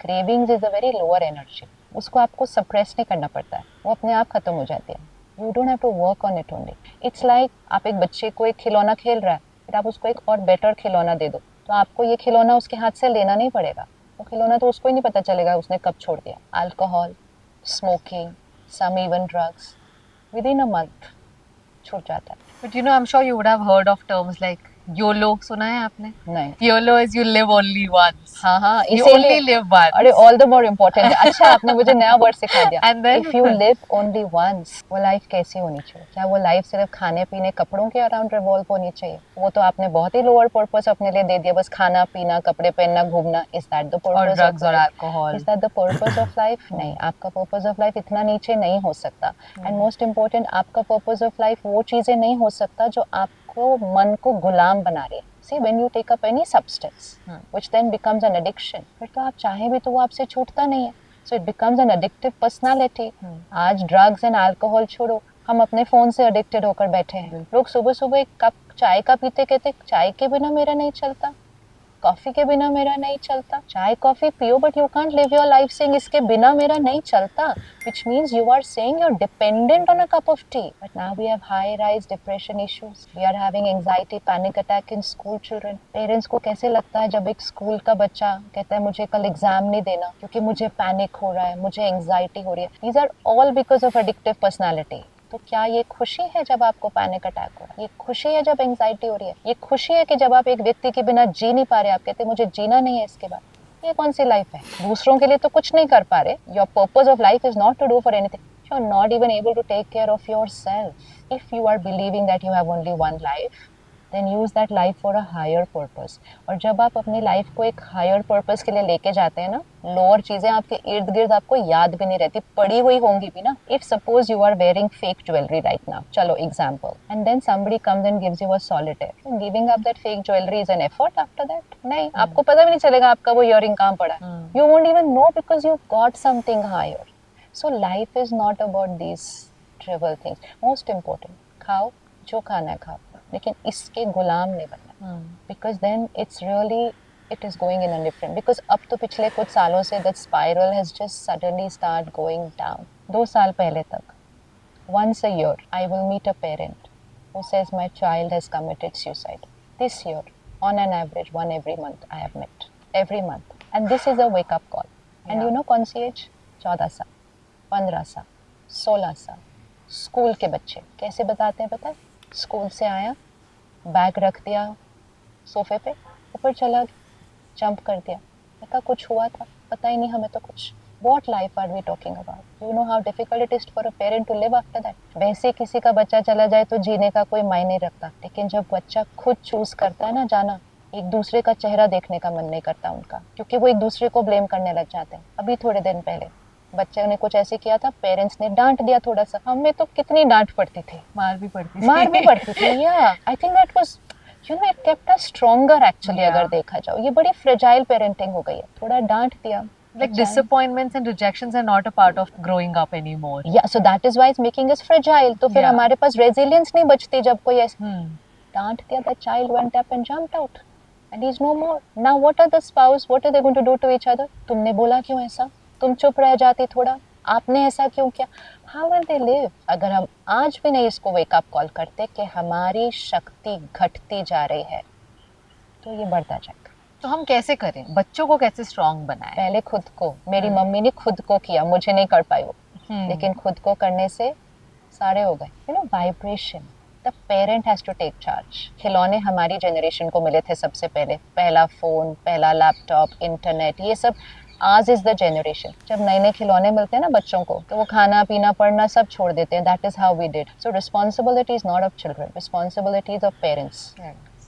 Speaker 3: cravings is a very lower energy. उसको आपको suppress नहीं करना पड़ता है, वो अपने आप खत्म हो जाती है। You don't have to work on it only. It's like आप एक बच्चे को एक खिलौना खेल रहा है, फिर आप उसको एक और बेटर खिलौना दे दो, तो आपको ये खिलौना उसके हाथ से लेना नहीं पड़ेगा। वो खिलौना तो उसको ही नहीं पता चलेगा उसने कब छोड़ दिया। Alcohol, smoking, some even drugs, within a month छूट जाता है।
Speaker 4: But you know, I'm sure you would have heard of terms like YOLO, सुना है आपने?
Speaker 3: नहीं।
Speaker 4: YOLO is you live only once.
Speaker 3: हाँ हाँ,
Speaker 4: You only live once.
Speaker 3: अरे all the more important है। अच्छा, आपने मुझे नया वर्ड सिखा दिया।
Speaker 4: And then
Speaker 3: if you live only once, वो लाइफ कैसी होनी चाहिए? क्या वो लाइफ सिर्फ खाने पीने कपड़ों के अराउंड रिवॉल्व होनी चाहिए? वो तो आपने बहुत ही लोअर पर्पस अपने लिए दे दिया, बस खाना पीना कपड़े पहनना घूमना। Is that the purpose?
Speaker 4: और ड्रग्स और alcohol.
Speaker 3: Is that the purpose of life? नहीं, आपका पर्पस ऑफ लाइफ इतना नीचे नहीं हो सकता। एंड मोस्ट इम्पोर्टेंट, आपका पर्पस ऑफ लाइफ वो चीजें नहीं हो सकता जो आपको मन को गुलाम बना रही है। See, when you take up any substance, which then becomes an addiction, फिर तो आप चाहें भी तो वो आपसे छूटता नहीं है। So it becomes an addictive personality. आज drugs and alcohol छोड़ो, हम अपने फोन से addicted होकर बैठे हैं। लोग सुबह सुबह एक कप चाय का पीते कहते चाय के बिना मेरा नहीं चलता, कॉफी के बिना मेरा नहीं चलता। चाय कॉफी पियो, but you can't live your life saying इसके बिना मेरा नहीं चलता, which means you are saying you're dependent on a cup of tea. But now we have high rise depression issues. We are having anxiety, panic attack in school children. Parents को कैसे लगता है जब एक स्कूल का बच्चा कहता है मुझे कल एग्जाम नहीं देना क्योंकि मुझे पैनिक हो रहा है, मुझे एंग्जाइटी हो रही है। These are all because of addictive personality. तो क्या ये खुशी है जब आपको पैनिक अटैक हो रहा है? ये खुशी है जब एंग्जाइटी हो रही है? ये खुशी है कि जब आप एक व्यक्ति के बिना जी नहीं पा रहे, आप कहते मुझे जीना नहीं है इसके बाद? ये कौन सी लाइफ है? दूसरों के लिए तो कुछ नहीं कर पा रहे। Your purpose of life is not to do for anything, you are not even able to take care of yourself. If you are believing that you have only one life, then use that life for a higher purpose. और जब आप अपनी लाइफ को एक higher purpose के लिए लेके जाते हैं ना, लोअर चीजें आपके इर्द गिर्द आपको याद भी नहीं रहती, पड़ी हुई होंगी भी ना. If suppose you are wearing fake jewelry right now, चलो example, and then somebody comes and gives you a solitaire, and giving up that fake jewelry is an effort after that? नहीं, आपको पता भी नहीं चलेगा आपका वो earring कहाँ पड़ा है. You won't even know because you got something higher. So life is not about these trivial things. Most important, खाओ जो खाना है खाओ, लेकिन इसके गुलाम नहीं बनना. Because then it's really, it is going in a different, because अब तो पिछले कुछ सालों से that spiral has just suddenly start going down. 2 साल पहले तक, once a year I will meet a parent who says my child has committed suicide. This year, on an average, one every month I have met, every month, and this is a wake up call. And you know कौन सी एज? 14 साल, 15 साल, 16 साल. स्कूल के बच्चे कैसे बताते हैं पता है? स्कूल से आया, बैग रख दिया सोफे पे, ऊपर चला गया, जंप कर दिया, देखा कुछ हुआ था, पता ही नहीं हमें तो कुछ. What life are we talking about? You know how difficult it is for a parent to live after that. वैसे किसी का बच्चा चला जाए तो जीने का कोई मायने रखता, लेकिन जब बच्चा खुद चूज करता है ना जाना, एक दूसरे का चेहरा देखने का मन नहीं करता उनका, क्योंकि वो एक दूसरे को ब्लेम करने लग जाते हैं. अभी थोड़े दिन पहले बच्चे ने कुछ ऐसे किया था, पेरेंट्स ने डांट दिया थोड़ा सा. हमें तो कितनी डांट पड़ती थी,
Speaker 1: मार भी पड़ती थी.
Speaker 3: Yeah, I think that was, you know, it kept us stronger actually. अगर देखा जाओ, ये बड़ी fragile parenting हो गई है. थोड़ा डांट दिया.
Speaker 4: Like disappointments and rejections are not a part of growing up anymore.
Speaker 3: Yeah, so that is why it's making us fragile. तो फिर हमारे पास resilience नहीं बचती जब कोई ऐसे डांट दिया. That child went up and jumped out, and he's no more. Now what are the spouse? What are they going to do to each other? तुमने बोला क्यों ऐसा? तुम चुप रह जाती थोड़ा, आपने ऐसा क्यों किया? How will they live? अगर हम आज भी नहीं इसको वेक अप कॉल करते कि हमारी शक्ति घटती जा रही है, तो ये बढ़ता जाएगा.
Speaker 4: तो हम कैसे करें, बच्चों को कैसे स्ट्रॉन्ग बनाएं?
Speaker 3: पहले खुद को. मेरी मम्मी ने खुद को किया, मुझे नहीं कर पाई वो, लेकिन खुद को करने से सारे हो गए. You know, vibration, the parent has to take charge. खिलौने हमारी जनरेशन को मिले थे सबसे पहले, पहला फोन, पहला लैपटॉप, इंटरनेट, ये सब आज इज द जनरेशन. जब नए नए खिलौने मिलते हैं ना बच्चों को, तो वो खाना पीना पढ़ना सब छोड़ देते हैं. That is how we did. So responsibility is not of children, responsibility is of parents.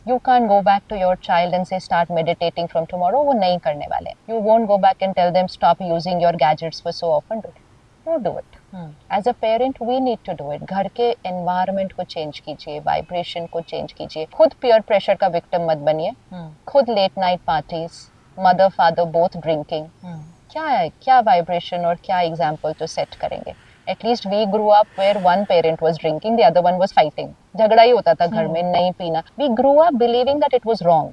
Speaker 3: You can't go back to your child and say start meditating from tomorrow. वो नहीं करने वाले. You won't go back and tell them stop using your gadgets for so often. No, do it. As a parent, we need to do it. घर के environment को change कीजिए, vibration को change कीजिए. खुद peer pressure का victim मत बनिए. खुद late night parties, mother father both drinking. क्या है, क्या vibration और क्या example to set करेंगे? At least we grew up where one parent was drinking, the other one was fighting. झगड़ा ही होता था घर में, नहीं पीना. We grew up believing that it was wrong.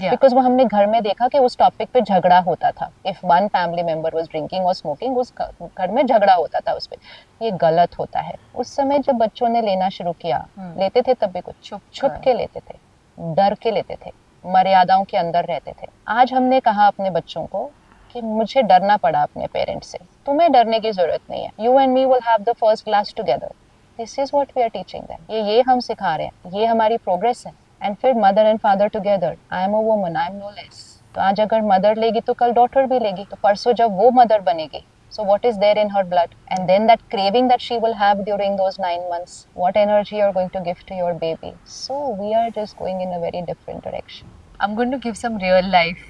Speaker 3: Because वो हमने घर में देखा कि उस टॉपिक पे झगड़ा होता था. If one family member was drinking or smoking, उस घर में झगड़ा होता था उस पे. ये गलत होता है. उस समय जब बच्चों ने लेना शुरू किया, लेते थे तब भी कुछ छुप के लेते थे, डर के लेते थे, मर्यादाओं के अंदर रहते थे. आज हमने कहा अपने बच्चों को कि मुझे डरना पड़ा अपने पेरेंट्स से, तुम्हें डरने की जरूरत नहीं है. You and me will have the first class together. This is what we are teaching them. ये हम सिखा रहे हैं, ये हमारी प्रोग्रेस है. एंड फिर mother and father together. I am a woman, I am no less. तो आज अगर मदर लेगी तो कल डॉटर भी लेगी, तो परसों जब वो मदर बनेगी, so what is there in her blood? And then that craving that she will have during those 9 months, what energy you're going to give to your baby. So we are just going in a very different direction.
Speaker 4: I'm going to give some real life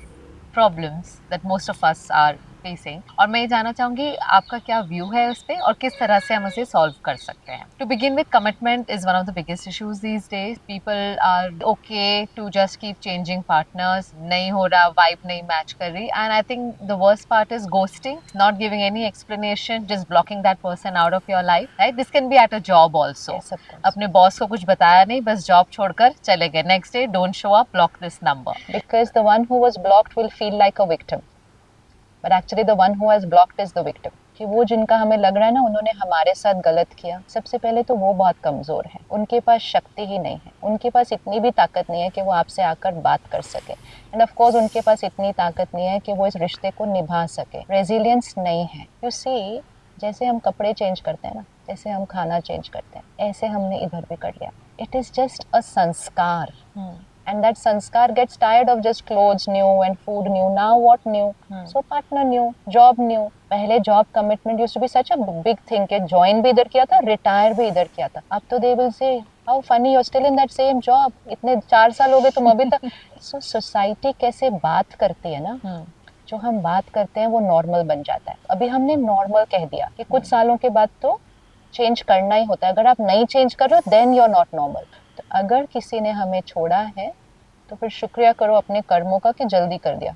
Speaker 4: problems that most of us are facing, और मैं ये जानना चाहूँगी आपका क्या व्यू है उस पे और किस तरह से हम उसे सॉल्व कर सकते हैं. To begin with, commitment is one of the biggest issues these days. People are okay to just keep changing partners. नहीं हो रहा, vibe नहीं match कर रही, and I think the worst part is ghosting, not giving any explanation, just blocking that person out of your life. Right? This can be at a job also.
Speaker 3: Yes, of course.
Speaker 4: अपने बॉस को कुछ बताया नहीं, बस जॉब छोड़कर चले गए. Next day, don't show up, block this number.
Speaker 3: Because the one who was blocked will feel like a victim. But actually the one who has blocked is the victim. कि वो जिनका हमें लग रहा है ना उन्होंने हमारे साथ गलत किया, सबसे पहले तो वो बहुत कमज़ोर है. उनके पास शक्ति ही नहीं है, उनके पास इतनी भी ताकत नहीं है कि वो आपसे आकर बात कर सके. एंड ऑफ कोर्स उनके पास इतनी ताकत नहीं है कि वो इस रिश्ते को निभा सके. रेजिलियंस नहीं है. यू सी, जैसे हम कपड़े चेंज करते हैं ना, जैसे हम खाना चेंज करते हैं, ऐसे हमने इधर भी कर लिया. इट इज़ जस्ट अ संस्कार. And that sanskar gets tired of just clothes new and food new. Now what new? So partner new, job new. पहले job commitment used to be such a big thing कि join भी इधर किया था, retire भी इधर किया था. अब तो they will say how funny you still in that same job, इतने 4 साल हो गए तुम अभी तक। सो सोसाइटी कैसे बात करती है ना, जो हम बात करते हैं वो नॉर्मल बन जाता है। अभी हमने नॉर्मल कह दिया कि कुछ सालों के बाद तो चेंज करना ही होता है, अगर आप नहीं चेंज कर रहे हो then you are not normal. तो अगर किसी ने हमें छोड़ा है तो फिर शुक्रिया करो अपने कर्मों का कि जल्दी कर दिया।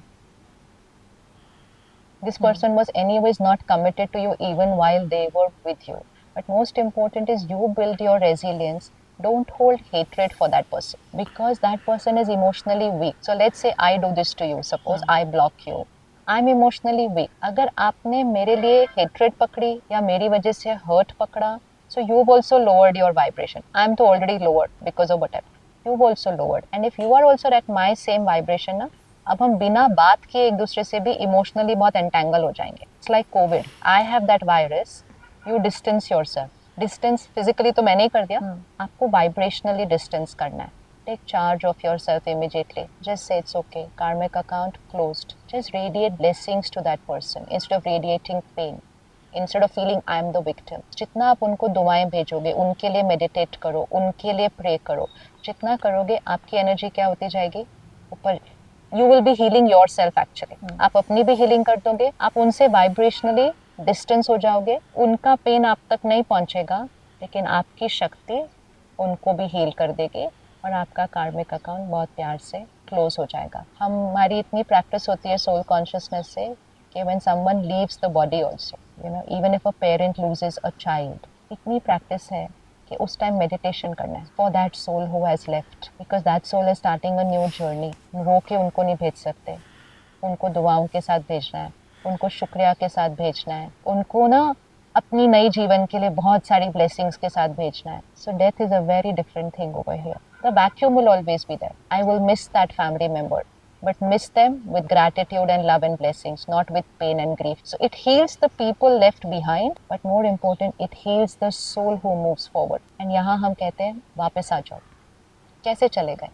Speaker 3: This person was anyways not committed to you even while they were with you. But most important is you build your resilience. Don't hold hatred for that person because that person is emotionally weak. So let's say I do this to you. Suppose I block you. I'm emotionally weak. अगर आपने मेरे लिए hatred पकड़ी या मेरी वजह से hurt पकड़ा, so you've also lowered your vibration. I'm तो already lowered because of whatever. You've also lowered. And if you are also at my same vibration ना, अब हम बिना बात किए एक दूसरे से भी इमोशनली बहुत एंटेंगल हो जाएंगे। It's like Covid, I have that virus, you distance yourself. Distance physically तो मैंने ही कर दिया, आपको वाइब्रेशनली डिस्टेंस करना है। Take charge of yourself immediately, just say it's okay, karmic account closed, just radiate blessings to that person instead of radiating pain, instead of feeling I am the victim. जितना आप उनको दुआएं भेजोगे, उनके लिए मेडिटेट करो, उनके लिए प्रे करो, जितना करोगे आपकी एनर्जी क्या होती जाएगी ऊपर। You will be healing yourself actually. आप अपनी भी हीलिंग कर दोगे, आप उनसे वाइब्रेशनली डिस्टेंस हो जाओगे, उनका पेन आप तक नहीं पहुंचेगा, लेकिन आपकी शक्ति उनको भी हील कर देगी और आपका कार्मिक अकाउंट बहुत प्यार से क्लोज हो जाएगा। हमारी इतनी प्रैक्टिस होती है सोल कॉन्शियसनेस से कि when someone leaves the body also, you know, even if a parent loses a child, इतनी प्रैक्टिस है कि उस टाइम मेडिटेशन करना है for that soul who has left, because that soul is starting a new journey. रो के उनको नहीं भेज सकते, उनको दुआओं के साथ भेजना है, उनको शुक्रिया के साथ भेजना है, उनको ना अपनी नई जीवन के लिए बहुत सारी ब्लेसिंग्स के साथ भेजना है। So death is a very different thing over here. The vacuum will always be there. I will miss that family member, but miss them with gratitude and love and blessings, not with pain and grief. So it heals the people left behind, but more important, it heals the soul who moves forward. And यहाँ हम कहते हैं वापस आ जाओ। कैसे चले गए?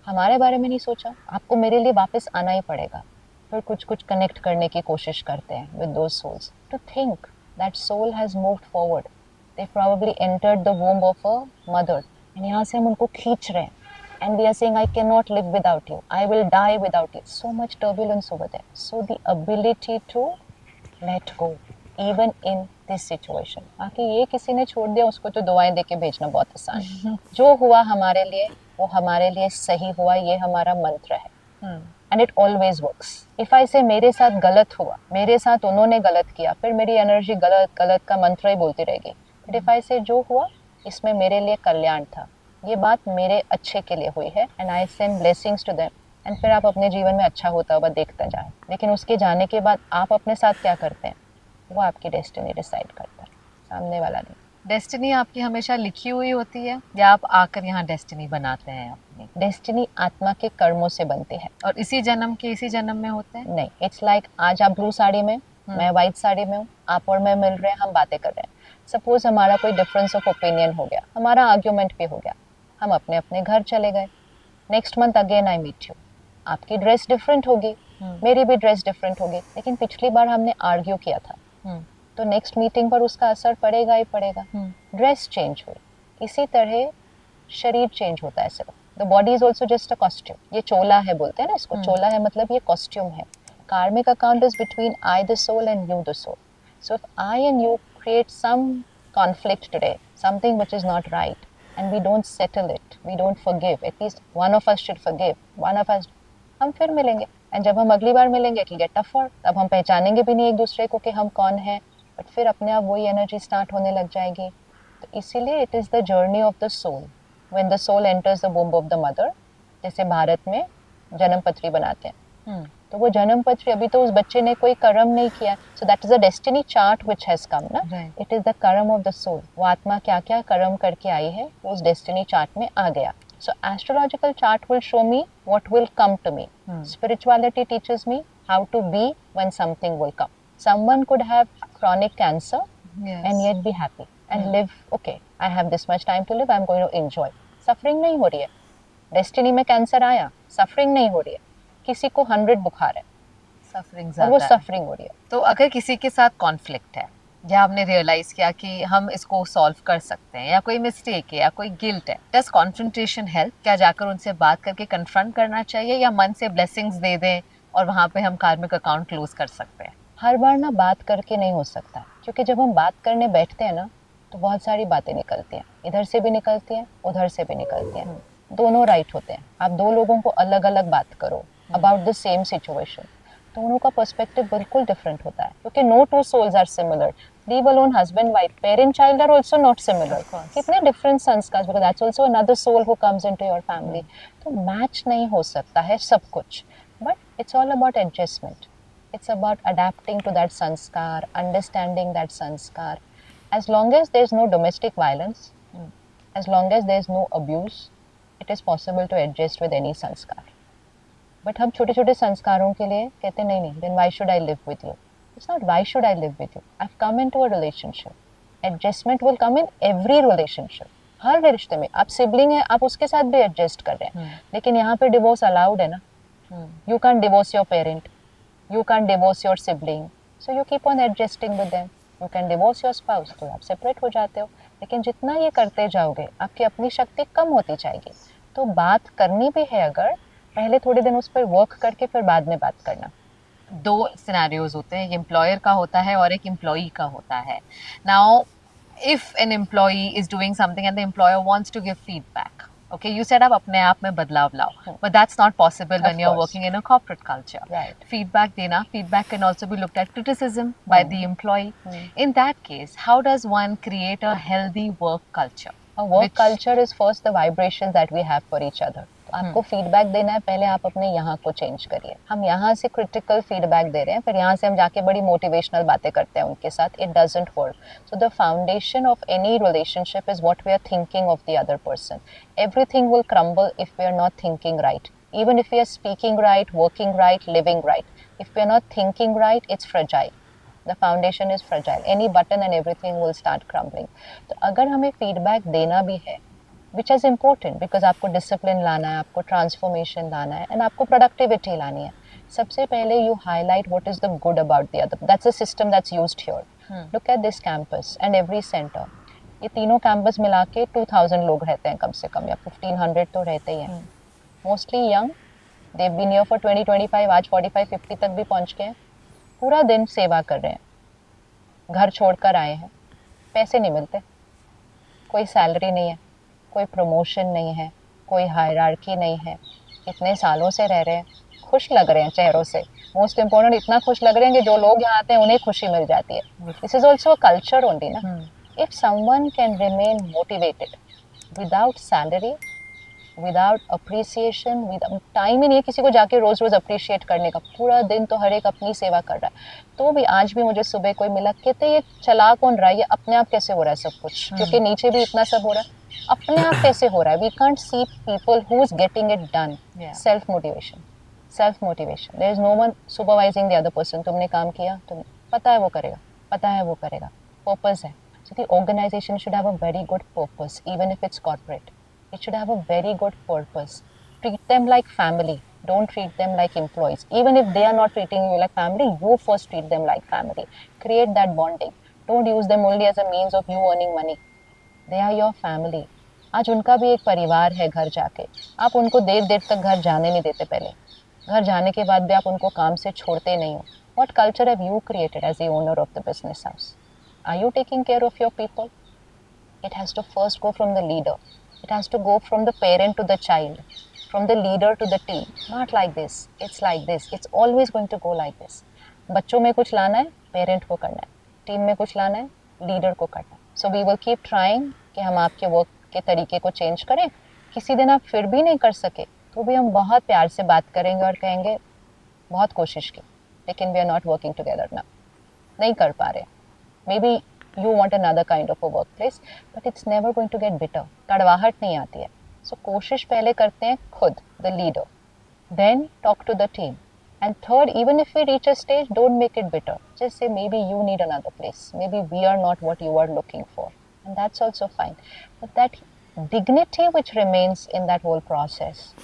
Speaker 3: हमारे बारे में नहीं सोचा, आपको मेरे लिए वापस आना ही पड़ेगा। फिर कुछ कुछ कनेक्ट करने की कोशिश करते हैं with those souls. To think that soul has moved forward. They probably entered the womb of a mother. And यहाँ से हम उनको खींच रहे हैं. And we are saying, I cannot live without you. I will die without you. So much turbulence over there. So the ability to let go, even in this situation. बाकी ये किसी ने छोड़ दिया, उसको तो दुआएं देके भेजना बहुत आसान है। जो हुआ हमारे लिए, वो हमारे लिए सही हुआ, ये हमारा मंत्र है। And it always works. If I say मेरे साथ गलत हुआ, मेरे साथ उन्होंने गलत किया, फिर मेरी एनर्जी गलत गलत का मंत्र ही बोलती रहेगी। But if I say जो हुआ, इसमें मेरे लिए कल्याण था, ये बात मेरे अच्छे के लिए हुई है, and I send blessings to them. And फिर आप अपने जीवन में अच्छा होता हुआ देखते जाए। लेकिन उसके जाने के बाद आप अपने साथ क्या करते हैं, वो आपकी डेस्टिनी डिसाइड करता है, सामने वाला नहीं।
Speaker 4: डेस्टिनी आपकी हमेशा लिखी हुई होती है या आप आकर यहाँ डेस्टिनी बनाते हैं अपनी?
Speaker 3: डेस्टिनी आत्मा के कर्मों से बनती है।
Speaker 4: और इसी जन्म के इसी जन्म में होते हैं?
Speaker 3: नहीं, इट्स लाइक आज आप ब्लू साड़ी में, मैं वाइट साड़ी में हूँ, आप और मैं मिल रहे हैं, हम बातें कर रहे हैं। सपोज हमारा कोई डिफरेंस ऑफ ओपिनियन हो गया, हमारा आर्ग्यूमेंट भी हो गया, हम अपने अपने घर चले गए। Next month again I meet you, आपकी ड्रेस डिफरेंट होगी, मेरी भी ड्रेस डिफरेंट होगी, लेकिन पिछली बार हमने आर्ग्यू किया था, तो नेक्स्ट मीटिंग पर उसका असर पड़ेगा ही पड़ेगा। ड्रेस चेंज हुई, इसी तरह शरीर चेंज होता है सिर्फ। The body is also just a costume. ये चोला है बोलते हैं ना इसको, चोला है मतलब ये कॉस्ट्यूम है। Karmic account is between I the soul and you the soul. So if I and you create some conflict today, something which is not right, and we don't settle it, we don't forgive, at least one of us should forgive, one of us, हम फिर मिलेंगे, and जब हम अगली बार मिलेंगे it'll get tougher, तब हम पहचानेंगे भी नहीं एक दूसरे को कि हम कौन हैं, बट फिर अपने आप वही एनर्जी स्टार्ट होने लग जाएगी। तो इसीलिए it is the journey of the soul, when the soul enters the womb of the mother, जैसे भारत में जन्म पत्री बनाते हैं, तो वो जन्म पत्री, अभी तो उस बच्चे ने कोई कर्म नहीं किया, सो that is a destiny chart which has come ना, इट इज द कर्म ऑफ द सोल। वो आत्मा क्या क्या कर्म करके आई है, वो उस डेस्टिनी चार्ट में आ गया। So astrological chart will show me what will come to me, spirituality teaches me how to be when something will come. Someone could have chronic cancer and yet be happy and live, okay, I have this much time to live, I am going to enjoy. Suffering नहीं हो रही है, डेस्टिनी में कैंसर आया, सफरिंग नहीं हो रही है। किसी को 100 बुखार है,
Speaker 4: सफरिंग
Speaker 3: और वो सफरिंग हो रही है।
Speaker 4: तो अगर किसी के साथ कॉन्फ्लिक्ट है, या आपने रियलाइज किया कि हम इसको सॉल्व कर सकते हैं, या कोई मिस्टेक है या कोई गिल्ट है, डज कॉन्फ्रंटेशन हेल्प? क्या जाकर उनसे बात करके कन्फ्रंट करना चाहिए, या मन से ब्लेसिंग्स दे दें और वहाँ पे हम कार्मिक अकाउंट क्लोज कर सकते हैं?
Speaker 3: हर बार ना बात करके नहीं हो सकता, क्योंकि जब हम बात करने बैठते हैं ना तो बहुत सारी बातें निकलती हैं, इधर से भी निकलती हैं, उधर से भी निकलती हैं। दोनों राइट होते हैं। आप दो लोगों को अलग अलग बात करो अबाउट द सेम सिचुएशन, दोनों का पर्सपेक्टिव बिल्कुल डिफरेंट होता है, क्योंकि no two souls are similar, leave alone husband wife, parent child are also not similar. कितने डिफरेंट संस्कार, because that's also another soul who comes into your family. तो मैच नहीं हो सकता है सब कुछ, but it's all about adjustment, it's about adapting to that sanskar, understanding that sanskar. As long as there is no domestic violence, as long as there is no abuse, it is possible to adjust with any sanskar. But हम छोटे छोटे संस्कारों के लिए कहते नहीं नहीं, then why should I live with you? It's not why should I live with you. I've come into a relationship. Adjustment will come in every relationship. हर रिश्ते में आप सिबलिंग है, आप उसके साथ भी एडजस्ट कर रहे हैं, लेकिन यहाँ पे डिवोर्स अलाउड है ना. You can't divorce your parent. You can't divorce your sibling, so you keep on adjusting with them. You can divorce your spouse, तो आप सेपरेट हो जाते हो. लेकिन जितना ये करते जाओगे आपकी अपनी शक्ति कम होती जाएगी. तो बात करनी भी है, अगर पहले थोड़े दिन उस पर वर्क करके फिर बाद में बात करना.
Speaker 4: दो सिनेरियोज होते हैं, एक एम्प्लॉयर का होता है और एक एम्प्लॉई का होता है. Now if an employee is doing something and the employer wants to give feedback, okay, you said आप अपने आप में बदलाव लाओ, but that's not possible when you're working in a corporate culture.
Speaker 3: Right.
Speaker 4: Feedback देना, feedback can also be looked at criticism by the employee. In that case, how does one create a healthy work culture?
Speaker 3: A work culture is first the vibration that we have for each other. तो आपको फीडबैक देना है, पहले आप अपने यहाँ को चेंज करिए. हम यहाँ से क्रिटिकल फीडबैक दे रहे हैं, फिर यहाँ से हम जाके बड़ी मोटिवेशनल बातें करते हैं उनके साथ. It doesn't work. So the foundation of any relationship is what we are thinking of the other person. Everything will crumble if we are not thinking right. Even if we are speaking right, working right, living right, if we are not thinking right, it's fragile. The foundation is fragile. Any button and everything will start crumbling. तो अगर हमें feedback देना भी है, which is important because आपको discipline लाना है, आपको transformation लाना है, and आपको productivity लानी है. सबसे पहले you highlight what is the good about the other. That's the system that's used here. Look at this campus and every center. ये तीनों campus मिला के 2000 लोग रहते हैं कम से कम, या 1500 तो रहते ही हैं. Mostly young, they've been here for 20-25, आज 45-50 तक भी पहुंच गए हैं. पूरा दिन सेवा कर रहे हैं, घर छोड़कर आए हैं, पैसे नहीं मिलते, कोई सैलरी नहीं है, कोई प्रमोशन नहीं है, कोई हायरार्की नहीं है, इतने सालों से रह रहे हैं, खुश लग रहे हैं चेहरों से. मोस्ट इम्पोर्टेंट, इतना खुश लग रहे हैं कि जो लोग यहाँ आते हैं उन्हें खुशी मिल जाती है. This is also a culture only ना. If someone can remain motivated without salary, without appreciation, without time ही नहीं है किसी को जाके रोज रोज अप्रिशिएट करने का, पूरा दिन तो हर एक अपनी सेवा कर रहा है. तो भी आज भी मुझे सुबह कोई मिला, कहते ये चला कौन रहा है, ये अपने आप कैसे हो रहा है सब कुछ, क्योंकि नीचे भी इतना सब हो रहा है, अपने आप कैसे हो रहा है. We can't see people who is getting it done. Self motivation, self motivation. There is no one supervising the other person. तुमने काम किया, तुम्हें पता है वो करेगा, पता है वो करेगा, पर्पस है. So the organisation should have a very good purpose, even if it's corporate. It should have a very good purpose. Treat them like family. Don't treat them like employees. Even if they are not treating you like family, you first treat them like family. Create that bonding. Don't use them only as a means of you earning money. They are your family. आज उनका भी एक परिवार है घर जाके. आप उनको देर देर तक घर जाने नहीं देते पहले. घर जाने के बाद भी आप उनको काम से छोड़ते नहीं हो. What culture have you created as the owner of the business house? Are you taking care of your people? It has to first go from the leader. It has to go from the parent to the child, from the leader to the team. Not like this. It's like this. It's always going to go like this. बच्चों में कुछ लाना है, पेरेंट को करना है. टीम में कुछ लाना है, लीडर को करना है. So we will keep trying कि हम आपके वर्क के तरीके को चेंज करें. किसी दिन आप फिर भी नहीं कर सके तो भी हम बहुत प्यार से बात करेंगे और कहेंगे बहुत कोशिश की, लेकिन we are not working together now. नहीं कर पा रहे. Maybe you want another kind of a workplace, but it's never going to get bitter. कड़वाहट नहीं आती है. So कोशिश पहले करते हैं खुद, the leader. Then talk to the team. And third, even if we reach a stage, don't make it bitter. Just say maybe you need another place. Maybe we are not what you are looking for. And that's also fine. But that dignity which remains in that whole process,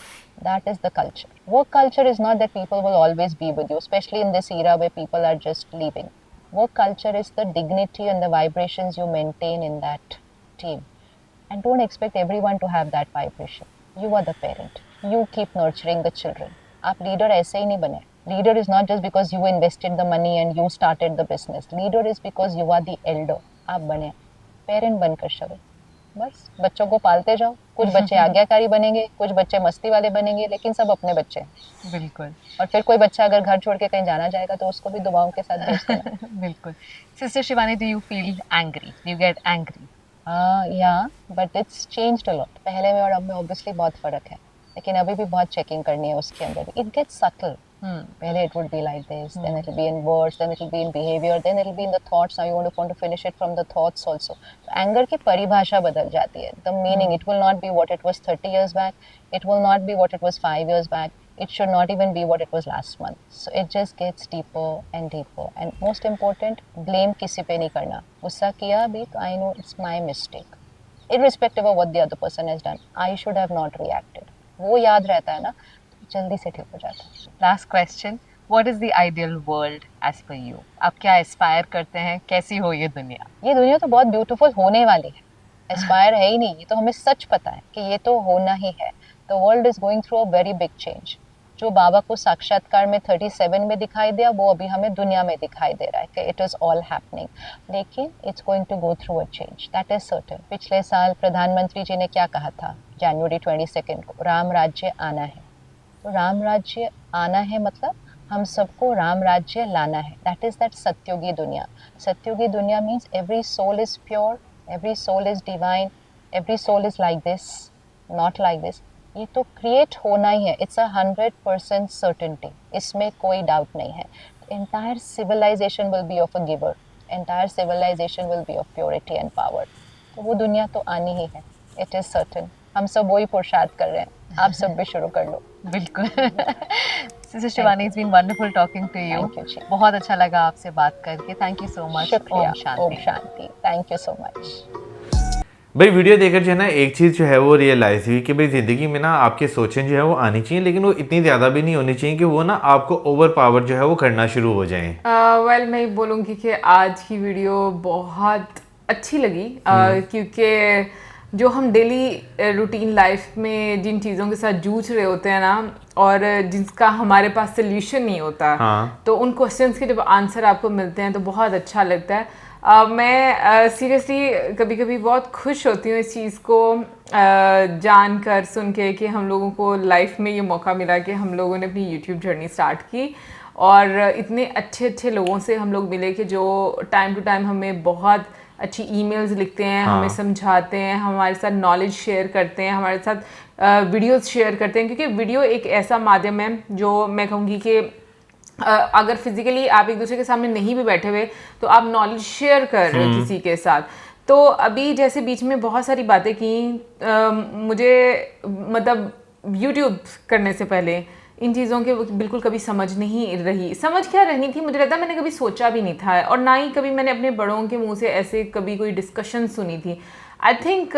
Speaker 3: that is the culture. Work culture is not that people will always be with you, especially in this era where people are just leaving. Work culture is the dignity and the vibrations you maintain in that team. And don't expect everyone to have that vibration. You are the parent. You keep nurturing the children. आप leader ऐसे ही नहीं बने. Leader is not just because you invested the money and you started the business. Leader is because you are the elder. आप बने. Parent बनकर शवे. बस बच्चों को पालते जाओ. कुछ बच्चे आज्ञाकारी बनेंगे, कुछ बच्चे मस्ती वाले बनेंगे, लेकिन सब अपने बच्चे हैं.
Speaker 4: बिल्कुल.
Speaker 3: और फिर कोई बच्चा अगर घर छोड़ के कहीं जाना चाहेगा तो उसको भी दुआओं के साथ भेज देना.
Speaker 4: बिल्कुल. Sister Shivani, do you feel angry? Do you get angry?
Speaker 3: Yeah, but it's changed a lot. पहले में और अब में obviously बहुत फ़र्क है, लेकिन अभी भी बहुत चेकिंग करनी है उसके अंदर. It gets subtle. पहले it would be like this, then it will be in words, then it will be in behavior, then it will be in the thoughts. Now you want to finish it from the thoughts also. So anger की परिभाषा बदल जाती है. The meaning, it will not be what it was 30 years back. It will not be what it was 5 years back. It should not even be what it was last month. So it just gets deeper and deeper. And most important, blame किसी पे नहीं करना. गुस्सा किया भी तो I know it's my mistake. Irrespective of what the other person has done, I should have not reacted. वो याद रहता है ना, जल्दी से ठीक हो जाता है.
Speaker 4: Last question. What is the ideal world as per you? आप क्या एस्पायर करते हैं? कैसी हो ये दुनिया?
Speaker 3: ये दुनिया तो बहुत ब्यूटीफुल होने वाली है. एस्पायर है ही नहीं, ये तो हमें सच पता है कि ये तो होना ही है. The world is going through a very big change. जो बाबा को साक्षात्कार में 37 में दिखाई दिया, वो अभी हमें दुनिया में दिखाई दे रहा है कि इट इज़ ऑल हैपनिंग. लेकिन it's going to go through a change, that is certain. पिछले साल प्रधानमंत्री जी ने क्या कहा था जनवरी 22 को? राम राज्य आना है. तो राम राज्य आना है मतलब हम सबको राम राज्य लाना है. दैट इज़ दैट सत्युगी दुनिया. सत्युगी दुनिया means every soul is pure, every soul is divine, every soul is like this, not like this. ये तो क्रिएट होना ही है. इट्स 100% सर्टेनिटी, इसमें कोई डाउट नहीं है. Entire civilisation will be of a giver, entire civilisation will be of purity and power. तो वो दुनिया तो आनी ही है. It is certain. हम सब वही पुरुषार्थ कर रहे हैं. आप सब भी शुरू कर लो.
Speaker 4: बिल्कुल. Sister Shivani, it's been wonderful talking to you.
Speaker 3: Thank you, जी.
Speaker 4: बहुत अच्छा लगा आपसे बात करके. Thank you so much.
Speaker 3: शुक्रिया.
Speaker 4: ओम शांति.
Speaker 3: ओम शांति. Thank you so much.
Speaker 2: भाई वीडियो देखकर जो है ना एक चीज़ जो है वो रियलाइज़ हुई कि भाई ज़िंदगी में ना आपके सोचें जो है वो आनी चाहिए, लेकिन वो इतनी ज़्यादा भी नहीं होनी चाहिए कि वो ना आपको ओवर पावर जो है वो करना शुरू हो जाए.
Speaker 1: वेल मैं बोलूँगी कि आज की वीडियो बहुत अच्छी लगी क्योंकि जो हम डेली रूटीन लाइफ में जिन चीज़ों के साथ जूझ रहे होते हैं ना और जिसका हमारे पास सोल्यूशन नहीं होता, तो उन क्वेश्चंस के जब आंसर आपको मिलते हैं तो बहुत अच्छा लगता है. मैं सीरियसली कभी कभी बहुत खुश होती हूँ इस चीज़ को जान कर सुन के कि हम लोगों को लाइफ में ये मौका मिला कि हम लोगों ने अपनी यूट्यूब जर्नी स्टार्ट की और इतने अच्छे अच्छे लोगों से हम लोग मिले कि जो टाइम टू टाइम हमें बहुत अच्छी ईमेल्स लिखते हैं, हमें समझाते हैं, हमारे साथ नॉलेज शेयर करते हैं, हमारे साथ वीडियोस शेयर करते हैं. क्योंकि वीडियो एक ऐसा माध्यम है जो मैं कहूँगी कि अगर फिजिकली आप एक दूसरे के सामने नहीं भी बैठे हुए तो आप नॉलेज शेयर कर रहे हो किसी के साथ. तो अभी जैसे बीच में बहुत सारी बातें की, मुझे मतलब यूट्यूब करने से पहले इन चीज़ों के बिल्कुल कभी समझ नहीं रही. समझ क्या रहनी थी मुझे लगता है मैंने कभी सोचा भी नहीं था और ना ही कभी मैंने अपने बड़ों के मुंह से ऐसे कभी कोई डिस्कशन सुनी थी. आई थिंक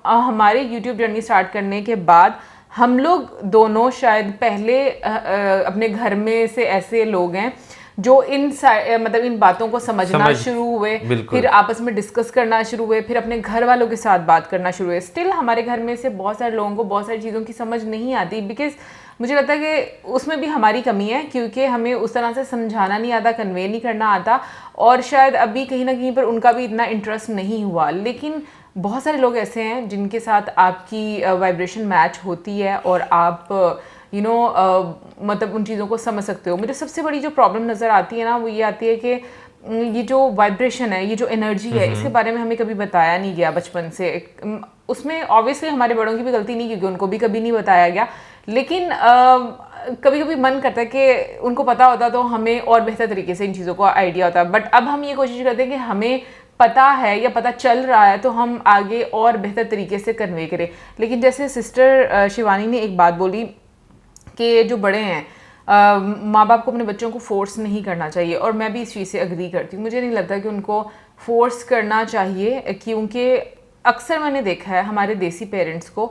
Speaker 1: हमारे यूट्यूब जर्नी स्टार्ट करने के बाद हम लोग दोनों शायद पहले अपने घर में से ऐसे लोग हैं जो मतलब इन बातों को समझना शुरू हुए, फिर आपस में डिस्कस करना शुरू हुए, फिर अपने घर वालों के साथ बात करना शुरू हुए. स्टिल हमारे घर में से बहुत सारे लोगों को बहुत सारी चीज़ों की समझ नहीं आती बिकॉज मुझे लगता है कि उसमें भी हमारी कमी है क्योंकि हमें उस तरह से समझाना नहीं आता, कन्वे नहीं करना आता और शायद अभी कहीं ना कहीं पर उनका भी इतना इंटरेस्ट नहीं हुआ. लेकिन बहुत सारे लोग ऐसे हैं जिनके साथ आपकी वाइब्रेशन मैच होती है और आप मतलब उन चीज़ों को समझ सकते हो. मुझे सबसे बड़ी जो प्रॉब्लम नज़र आती है ना वो ये आती है कि ये जो वाइब्रेशन है, ये जो एनर्जी है, इसके बारे में हमें कभी बताया नहीं गया बचपन से. उसमें ऑब्वियसली हमारे बड़ों की भी गलती नहीं क्योंकि उनको भी कभी नहीं बताया गया, लेकिन कभी कभी मन करता है कि उनको पता होता तो हमें और बेहतर तरीके से इन चीज़ों को आइडिया होता. बट अब हम ये कोशिश करते हैं कि हमें पता है या पता चल रहा है तो हम आगे और बेहतर तरीके से कन्वे करें. लेकिन जैसे सिस्टर शिवानी ने एक बात बोली कि जो बड़े हैं माँ बाप को अपने बच्चों को फोर्स नहीं करना चाहिए और मैं भी इस चीज़ से एग्री करती हूँ. मुझे नहीं लगता कि उनको फोर्स करना चाहिए क्योंकि अक्सर मैंने देखा है हमारे देसी पेरेंट्स को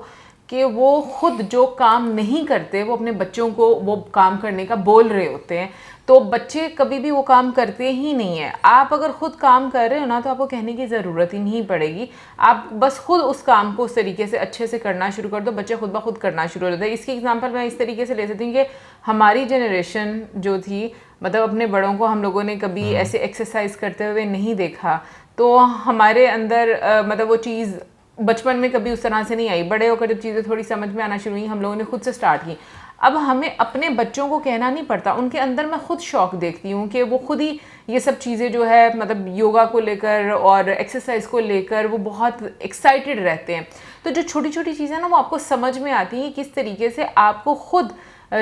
Speaker 1: कि वो खुद जो काम नहीं करते वो अपने बच्चों को वो काम करने का बोल रहे होते हैं, तो बच्चे कभी भी वो काम करते ही नहीं है। आप अगर खुद काम कर रहे हो ना तो आपको कहने की ज़रूरत ही नहीं पड़ेगी, आप बस खुद उस काम को उस तरीके से अच्छे से करना शुरू कर दो, बच्चे खुद ब खुद करना शुरू हो जाते हैं। इसकी एग्जांपल मैं इस तरीके से ले सकती हूँ कि हमारी जनरेशन जो थी, मतलब अपने बड़ों को हम लोगों ने कभी ऐसे एक्सरसाइज करते हुए नहीं देखा, तो हमारे अंदर मतलब वो चीज़ बचपन में कभी उस तरह से नहीं आई। बड़े होकर जब चीज़ें थोड़ी समझ में आना शुरू हुई, हम लोगों ने खुद से स्टार्ट की। अब हमें अपने बच्चों को कहना नहीं पड़ता, उनके अंदर मैं खुद शौक देखती हूँ कि वो खुद ही ये सब चीज़ें जो है मतलब योगा को लेकर और एक्सरसाइज को लेकर वो बहुत एक्साइटेड रहते हैं। तो जो छोटी छोटी चीज़ें ना वो आपको समझ में आती हैं किस तरीके से आपको खुद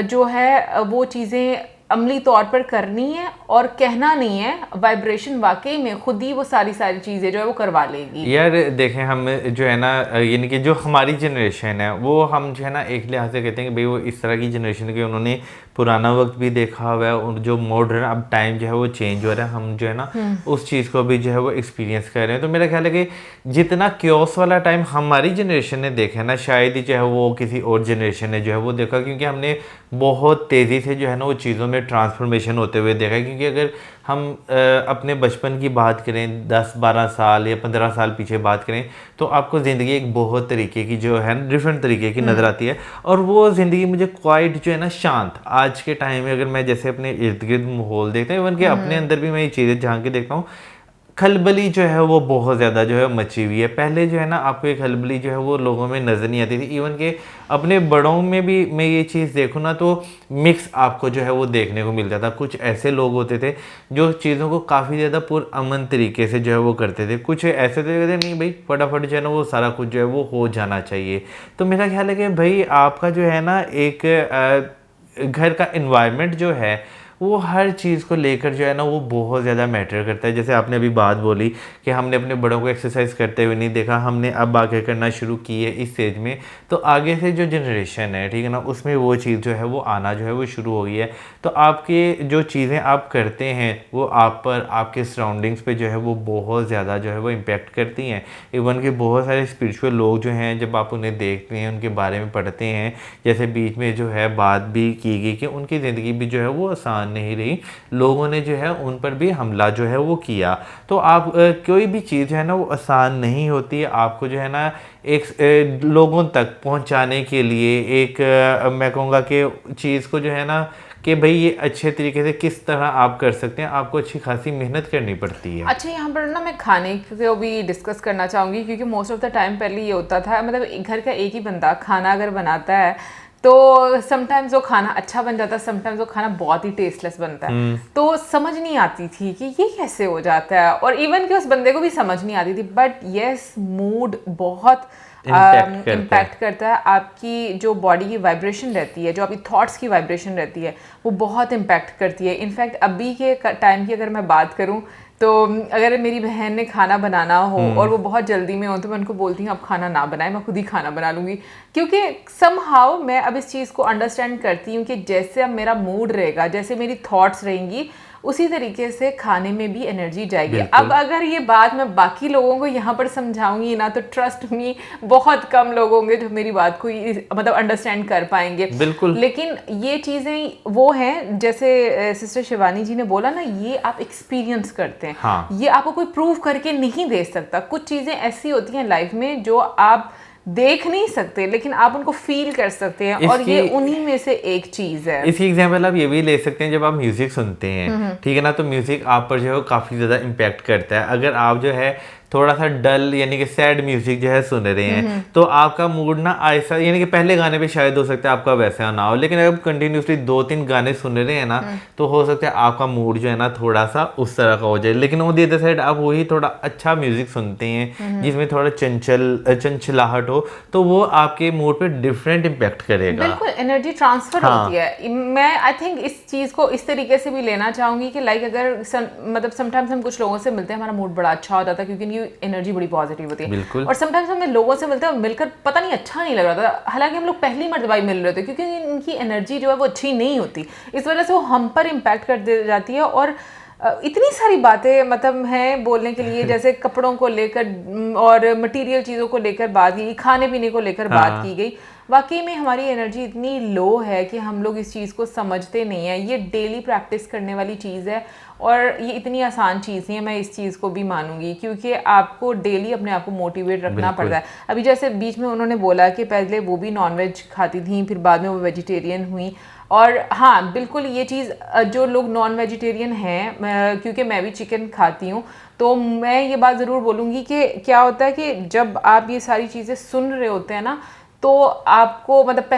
Speaker 1: जो है वो चीज़ें अमली तौर पर करनी है और कहना नहीं है। वाइब्रेशन वाकई में खुद ही वो सारी चीज़ें जो है वो करवा लेगी।
Speaker 2: यार देखें, हम जो है ना यानी कि जो हमारी जनरेशन है वो हम जो है ना एक लिहाज से कहते हैं कि भाई वो इस तरह की जनरेशन के उन्होंने पुराना वक्त भी देखा हुआ है और जो मॉडर्न अब टाइम जो है वो चेंज हो रहा है, हम जो है ना उस चीज़ को भी जो है वो एक्सपीरियंस कर रहे हैं। तो मेरा ख्याल है कि जितना क्योस वाला टाइम हमारी जनरेशन ने देखा है ना, शायद ही जो है वो किसी और जनरेशन ने जो है वो देखा, क्योंकि हमने बहुत तेज़ी से जो है ना वो चीज़ों में ट्रांसफॉर्मेशन होते हुए देखा है। क्योंकि अगर हम अपने बचपन की बात करें, 10-12 साल या 15 साल पीछे बात करें, तो आपको ज़िंदगी एक बहुत तरीके की जो है डिफरेंट तरीके की नज़र आती है। और वो ज़िंदगी मुझे क्वाइट जो है ना शांत, आज के टाइम में अगर मैं जैसे अपने इर्द गिर्द माहौल देखता हूँ, इवन कि अपने अंदर भी मैं ये चीज़ें झांक के देखता हूँ, खलबली जो है वो बहुत ज़्यादा जो है मची हुई है। पहले जो है ना आपको एक खलबली जो है वो लोगों में नज़र नहीं आती थी। इवन के अपने बड़ों में भी मैं ये चीज़ देखूँ ना तो मिक्स आपको जो है वो देखने को मिलता था। कुछ ऐसे लोग होते थे जो चीज़ों को काफ़ी ज़्यादा पुरअमन तरीके से जो है वो करते थे, कुछ ऐसे थे नहीं भाई फटाफट जो है ना वो सारा कुछ जो है वो हो जाना चाहिए। तो मेरा ख्याल है कि भाई आपका जो है ना एक घर का इन्वायरमेंट जो है वो हर चीज़ को लेकर जो है ना वो बहुत ज़्यादा मैटर करता है। जैसे आपने अभी बात बोली कि हमने अपने बड़ों को एक्सरसाइज करते हुए नहीं देखा, हमने अब आगे करना शुरू की है इस एज में, तो आगे से जो जनरेशन है, ठीक है ना, उसमें वो चीज़ जो है वो आना जो है वो शुरू हो गई है। तो आपके जो चीज़ें आप करते हैं वो आप पर, आपके सराउंडिंग्स पे जो है वो बहुत ज़्यादा जो है वो इम्पेक्ट करती हैं। इवन के बहुत सारे स्पिरिचुअल लोग जो हैं, जब आप उन्हें देखते हैं, उनके बारे में पढ़ते हैं, जैसे बीच में जो है बात भी की गई कि उनकी ज़िंदगी भी जो है वो आसान नहीं रही, लोगों ने जो है उन पर भी हमला जो है वो किया। तो आप कोई भी चीज़ है ना वो आसान नहीं होती है। आपको जो है ना एक लोगों तक पहुंचाने के लिए एक मैं कहूँगा कि चीज़ को जो है ना कि भाई ये अच्छे तरीके से किस तरह आप कर सकते हैं, आपको अच्छी खासी मेहनत करनी पड़ती है।
Speaker 1: अच्छा, यहाँ पर ना मैं खाने को भी डिस्कस करना चाहूँगी, क्योंकि मोस्ट ऑफ द टाइम पहले ये होता था, मतलब घर का एक ही बंदा खाना अगर बनाता है तो समटाइम्स वो खाना अच्छा बन जाता है, समटाइम्स वो खाना बहुत ही टेस्टलेस बनता है। तो समझ नहीं आती थी कि ये कैसे हो जाता है, और इवन कि उस बंदे को भी समझ नहीं आती थी। बट येस, मूड बहुत इम्पैक्ट करता है। आपकी जो बॉडी की वाइब्रेशन रहती है, जो आपकी थॉट्स की वाइब्रेशन रहती है, वो बहुत इम्पैक्ट करती है। इनफैक्ट अभी के टाइम की अगर मैं बात करूं तो अगर मेरी बहन ने खाना बनाना हो और वो बहुत जल्दी में हो तो मैं उनको बोलती हूँ आप खाना ना बनाएं, मैं खुद ही खाना बना लूँगी। क्योंकि समहाउ मैं अब इस चीज़ को अंडरस्टैंड करती हूँ कि जैसे अब मेरा मूड रहेगा, जैसे मेरी थॉट्स रहेंगी, उसी तरीके से खाने में भी एनर्जी जाएगी। अब अगर ये बात मैं बाकी लोगों को यहाँ पर समझाऊंगी ना तो ट्रस्ट मी बहुत कम लोग होंगे जो मेरी बात को मतलब अंडरस्टैंड कर पाएंगे।
Speaker 2: बिल्कुल।
Speaker 1: लेकिन ये चीज़ें वो हैं जैसे सिस्टर शिवानी जी ने बोला ना, ये आप एक्सपीरियंस करते हैं।
Speaker 2: हाँ।
Speaker 1: ये आपको कोई प्रूव करके नहीं दे सकता। कुछ चीज़ें ऐसी होती हैं लाइफ में जो आप देख नहीं सकते लेकिन आप उनको फील कर सकते हैं, और ये उन्हीं में से एक चीज है।
Speaker 2: इसकी एग्जांपल आप ये भी ले सकते हैं, जब आप म्यूजिक सुनते हैं, ठीक है ना, तो म्यूजिक आप पर जो है काफी ज्यादा इम्पैक्ट करता है। अगर आप जो है थोड़ा सा डल यानी कि सैड म्यूजिक जो है सुन रहे हैं तो आपका मूड ना ऐसा, यानी कि पहले गाने पे शायद हो सकता है आपका वैसा ना हो, लेकिन अगर कंटिन्यूसली 2-3 गाने सुन रहे हैं ना तो हो सकता है आपका मूड जो है ना थोड़ा सा उस तरह का हो जाए। लेकिन वो दी अदर साइड आप वही थोड़ा अच्छा म्यूजिक सुनते हैं जिसमें थोड़ा चंचलाहट हो, तो वो आपके मूड पे डिफरेंट इम्पैक्ट करेगा।
Speaker 1: बिल्कुल, एनर्जी ट्रांसफर होती है। मैं आई थिंक इस चीज को इस तरीके से भी लेना चाहूंगी कि लाइक अगर मतलब समटाइम्स हम कुछ लोगों से मिलते हैं, हमारा मूड बड़ा अच्छा हो जाता है क्योंकि एनर्जी बड़ी पॉजिटिव होती है। और समटाइम्स हमें लोगों से मिलते हैं और मिलकर पता नहीं अच्छा नहीं लग रहा था, हालांकि हम लोग पहली मर्तबा मिल रहे थे, क्योंकि इनकी एनर्जी जो है वो अच्छी नहीं होती, इस वजह से वो हम पर इम्पैक्ट कर दे जाती है। और इतनी सारी बातें मतलब हैं बोलने के लिए, जैसे कपड़ों को लेकर और मटेरियल चीज़ों को लेकर बात की, खाने पीने को लेकर बात की गई। वाकई में हमारी एनर्जी इतनी लो है कि हम लोग इस चीज़ को समझते नहीं हैं। ये डेली प्रैक्टिस करने वाली चीज़ है और ये इतनी आसान चीज़ नहीं है, मैं इस चीज़ को भी मानूंगी, क्योंकि आपको डेली अपने आप को मोटिवेट रखना पड़ता है। अभी जैसे बीच में उन्होंने बोला कि पहले वो भी नॉनवेज खाती थी, फिर बाद में वो वेजिटेरियन हुई। और हाँ बिल्कुल ये चीज़ जो लोग नॉन वेजिटेरियन हैं, क्योंकि मैं भी चिकन खाती हूँ, तो मैं ये बात ज़रूर बोलूँगी कि क्या होता है कि जब आप ये सारी चीज़ें सुन रहे होते हैं ना, तो आपको मतलब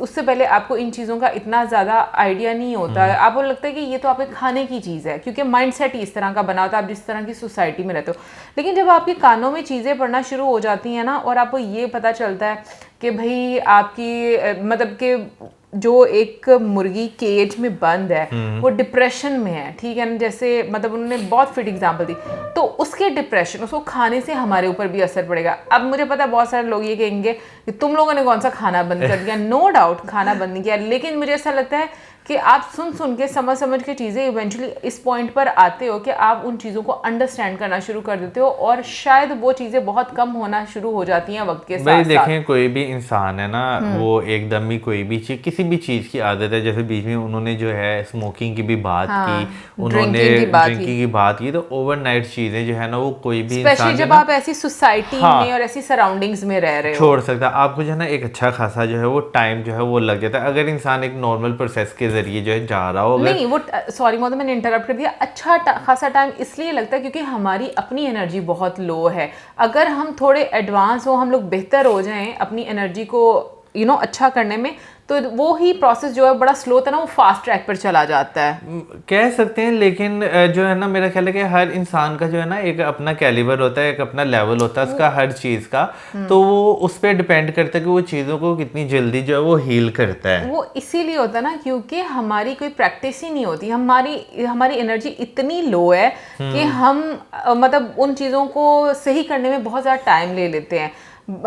Speaker 1: उससे पहले आपको इन चीज़ों का इतना ज़्यादा आइडिया नहीं होता है। आपको लगता है कि ये तो आपके खाने की चीज़ है, क्योंकि माइंडसेट ही इस तरह का बना होता है, आप जिस तरह की सोसाइटी में रहते हो। लेकिन जब आपके कानों में चीज़ें पढ़ना शुरू हो जाती हैं ना, और आपको ये पता चलता है कि भाई आपकी मतलब कि जो एक मुर्गी केज में बंद है वो डिप्रेशन में है, ठीक है ना, जैसे मतलब उन्होंने बहुत फिट एग्जांपल दी, तो उसके डिप्रेशन, उसको खाने से हमारे ऊपर भी असर पड़ेगा। अब मुझे पता है बहुत सारे लोग ये कहेंगे कि तुम लोगों ने कौन सा खाना बंद कर दिया। नो डाउट खाना बंद नहीं किया, लेकिन मुझे ऐसा लगता है कि आप सुन के समझ के चीज़ें इवेंचुअली इस पॉइंट पर आते हो कि आप उन चीज़ों को अंडरस्टैंड करना शुरू कर देते हो, और शायद वो चीज़ें बहुत कम होना शुरू हो जाती हैं वक्त के साथ।
Speaker 2: भाई देखें, कोई भी इंसान है ना, वो एकदम ही कोई भी चीज़, किसी भी चीज़ की आदत है, जैसे बीच में उन्होंने जो है स्मोकिंग की भी बात की, उन्होंने ड्रिंकिंग की बात की, तो ओवरनाइट चीज़ें जो है ना, वो कोई भी इंसान
Speaker 1: जब आप ऐसी सोसाइटी में और ऐसी सराउंडिंग्स में रह रहे हो
Speaker 2: छोड़ सकता है। आपको जो है ना एक अच्छा खासा जो है वो टाइम जो है वो लग जाता है। अगर इंसान एक नॉर्मल प्रोसेस के जरिए जो है जा रहा हो,
Speaker 1: नहीं वो सॉरी मोहम्मद मैंने इंटरप्ट कर दिया, अच्छा खासा टाइम इसलिए लगता है क्योंकि हमारी अपनी एनर्जी बहुत लो है। अगर हम थोड़े एडवांस हो, हम लोग बेहतर हो जाएं अपनी एनर्जी को अच्छा करने में, तो वो ही प्रोसेस जो है बड़ा स्लो था ना, वो फास्ट ट्रैक पर चला जाता है,
Speaker 2: कह सकते हैं। लेकिन जो है ना, मेरा ख्याल है कि हर इंसान का जो है ना एक अपना कैलिबर होता है, एक अपना लेवल होता है उसका हर चीज़ का, तो वो उस पर डिपेंड करता है कि वो चीज़ों को कितनी जल्दी जो है वो हील करता है।
Speaker 1: वो इसीलिए होता है ना क्योंकि हमारी कोई प्रैक्टिस ही नहीं होती, हमारी एनर्जी इतनी लो है कि हम मतलब उन चीज़ों को सही करने में बहुत ज़्यादा टाइम ले लेते हैं।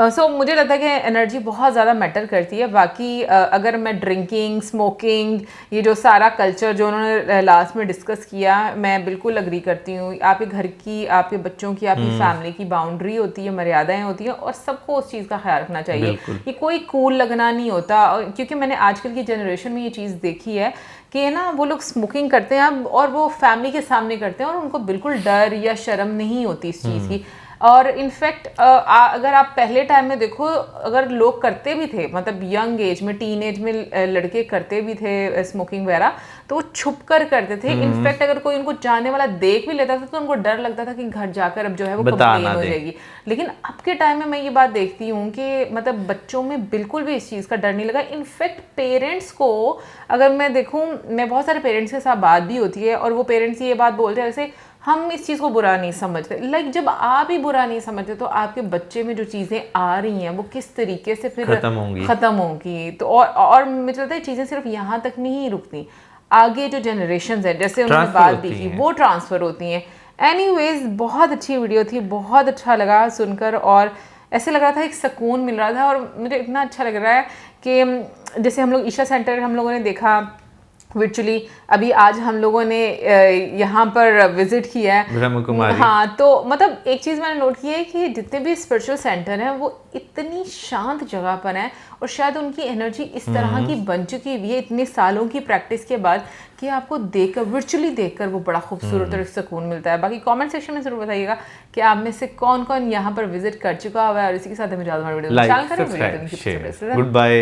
Speaker 1: सो मुझे लगता है कि एनर्जी बहुत ज़्यादा मैटर करती है। बाकी अगर मैं ड्रिंकिंग, स्मोकिंग, ये जो सारा कल्चर जो उन्होंने लास्ट में डिस्कस किया, मैं बिल्कुल अग्री करती हूँ। आपके घर की, आपके बच्चों की, आपकी फैमिली की बाउंड्री होती है, मर्यादाएं होती हैं, और सबको उस चीज़ का ख्याल रखना चाहिए। ये कोई कूल लगना नहीं होता, क्योंकि मैंने आजकल की जनरेशन में ये चीज़ देखी है कि ना वो लोग स्मोकिंग करते हैं और वो फैमिली के सामने करते हैं, और उनको बिल्कुल डर या शर्म नहीं होती इस चीज़ की। और इनफैक्ट अगर आप पहले टाइम में देखो, अगर लोग करते भी थे, मतलब यंग एज में, टीन एज में लड़के करते भी थे स्मोकिंग वगैरह, तो वो छुप कर करते थे। इनफैक्ट अगर कोई उनको जानने वाला देख भी लेता था तो उनको डर लगता था कि घर जाकर अब जो है वो कंप्लेन हो जाएगी। लेकिन अब के टाइम में मैं ये बात देखती हूँ कि मतलब बच्चों में बिल्कुल भी इस चीज़ का डर नहीं लगा। इनफैक्ट पेरेंट्स को अगर मैं देखूँ, मैं बहुत सारे पेरेंट्स के साथ बात भी होती है, और वो पेरेंट्स ये बात बोलते हैं जैसे हम इस चीज़ को बुरा नहीं समझते। लाइक जब आप ही बुरा नहीं समझते तो आपके बच्चे में जो चीज़ें आ रही हैं वो किस तरीके से फिर ख़त्म होंगी। तो और मुझे लगता है चीज़ें सिर्फ यहाँ तक नहीं रुकती, आगे जो जनरेशन है, जैसे उन्होंने बात भी की, वो ट्रांसफ़र होती हैं। एनीवेज बहुत अच्छी वीडियो थी, बहुत अच्छा लगा सुनकर, और ऐसे लग रहा था एक सुकून मिल रहा था। और मुझे इतना अच्छा लग रहा है कि जैसे हम लोग ईशा सेंटर हम लोगों ने देखा वर्चुअली, अभी आज हम लोगों ने यहाँ पर विजिट किया है
Speaker 2: ब्रह्म कुमारी।
Speaker 1: हाँ, तो मतलब एक चीज़ मैंने नोट की है कि जितने भी स्पिरिचुअल सेंटर हैं वो इतनी शांत जगह पर हैं, और शायद उनकी एनर्जी इस तरह की बन चुकी हुई है इतने सालों की प्रैक्टिस के बाद कि आपको देखकर, वर्चुअली देखकर वो बड़ा खूबसूरत और सुकून मिलता है। बाकी कमेंट सेक्शन में जरूर बताइएगा कि आप में से कौन कौन यहाँ पर विजिट कर चुका हुआ है, और इसी के साथ हमें वीडियो
Speaker 2: गुड बाय।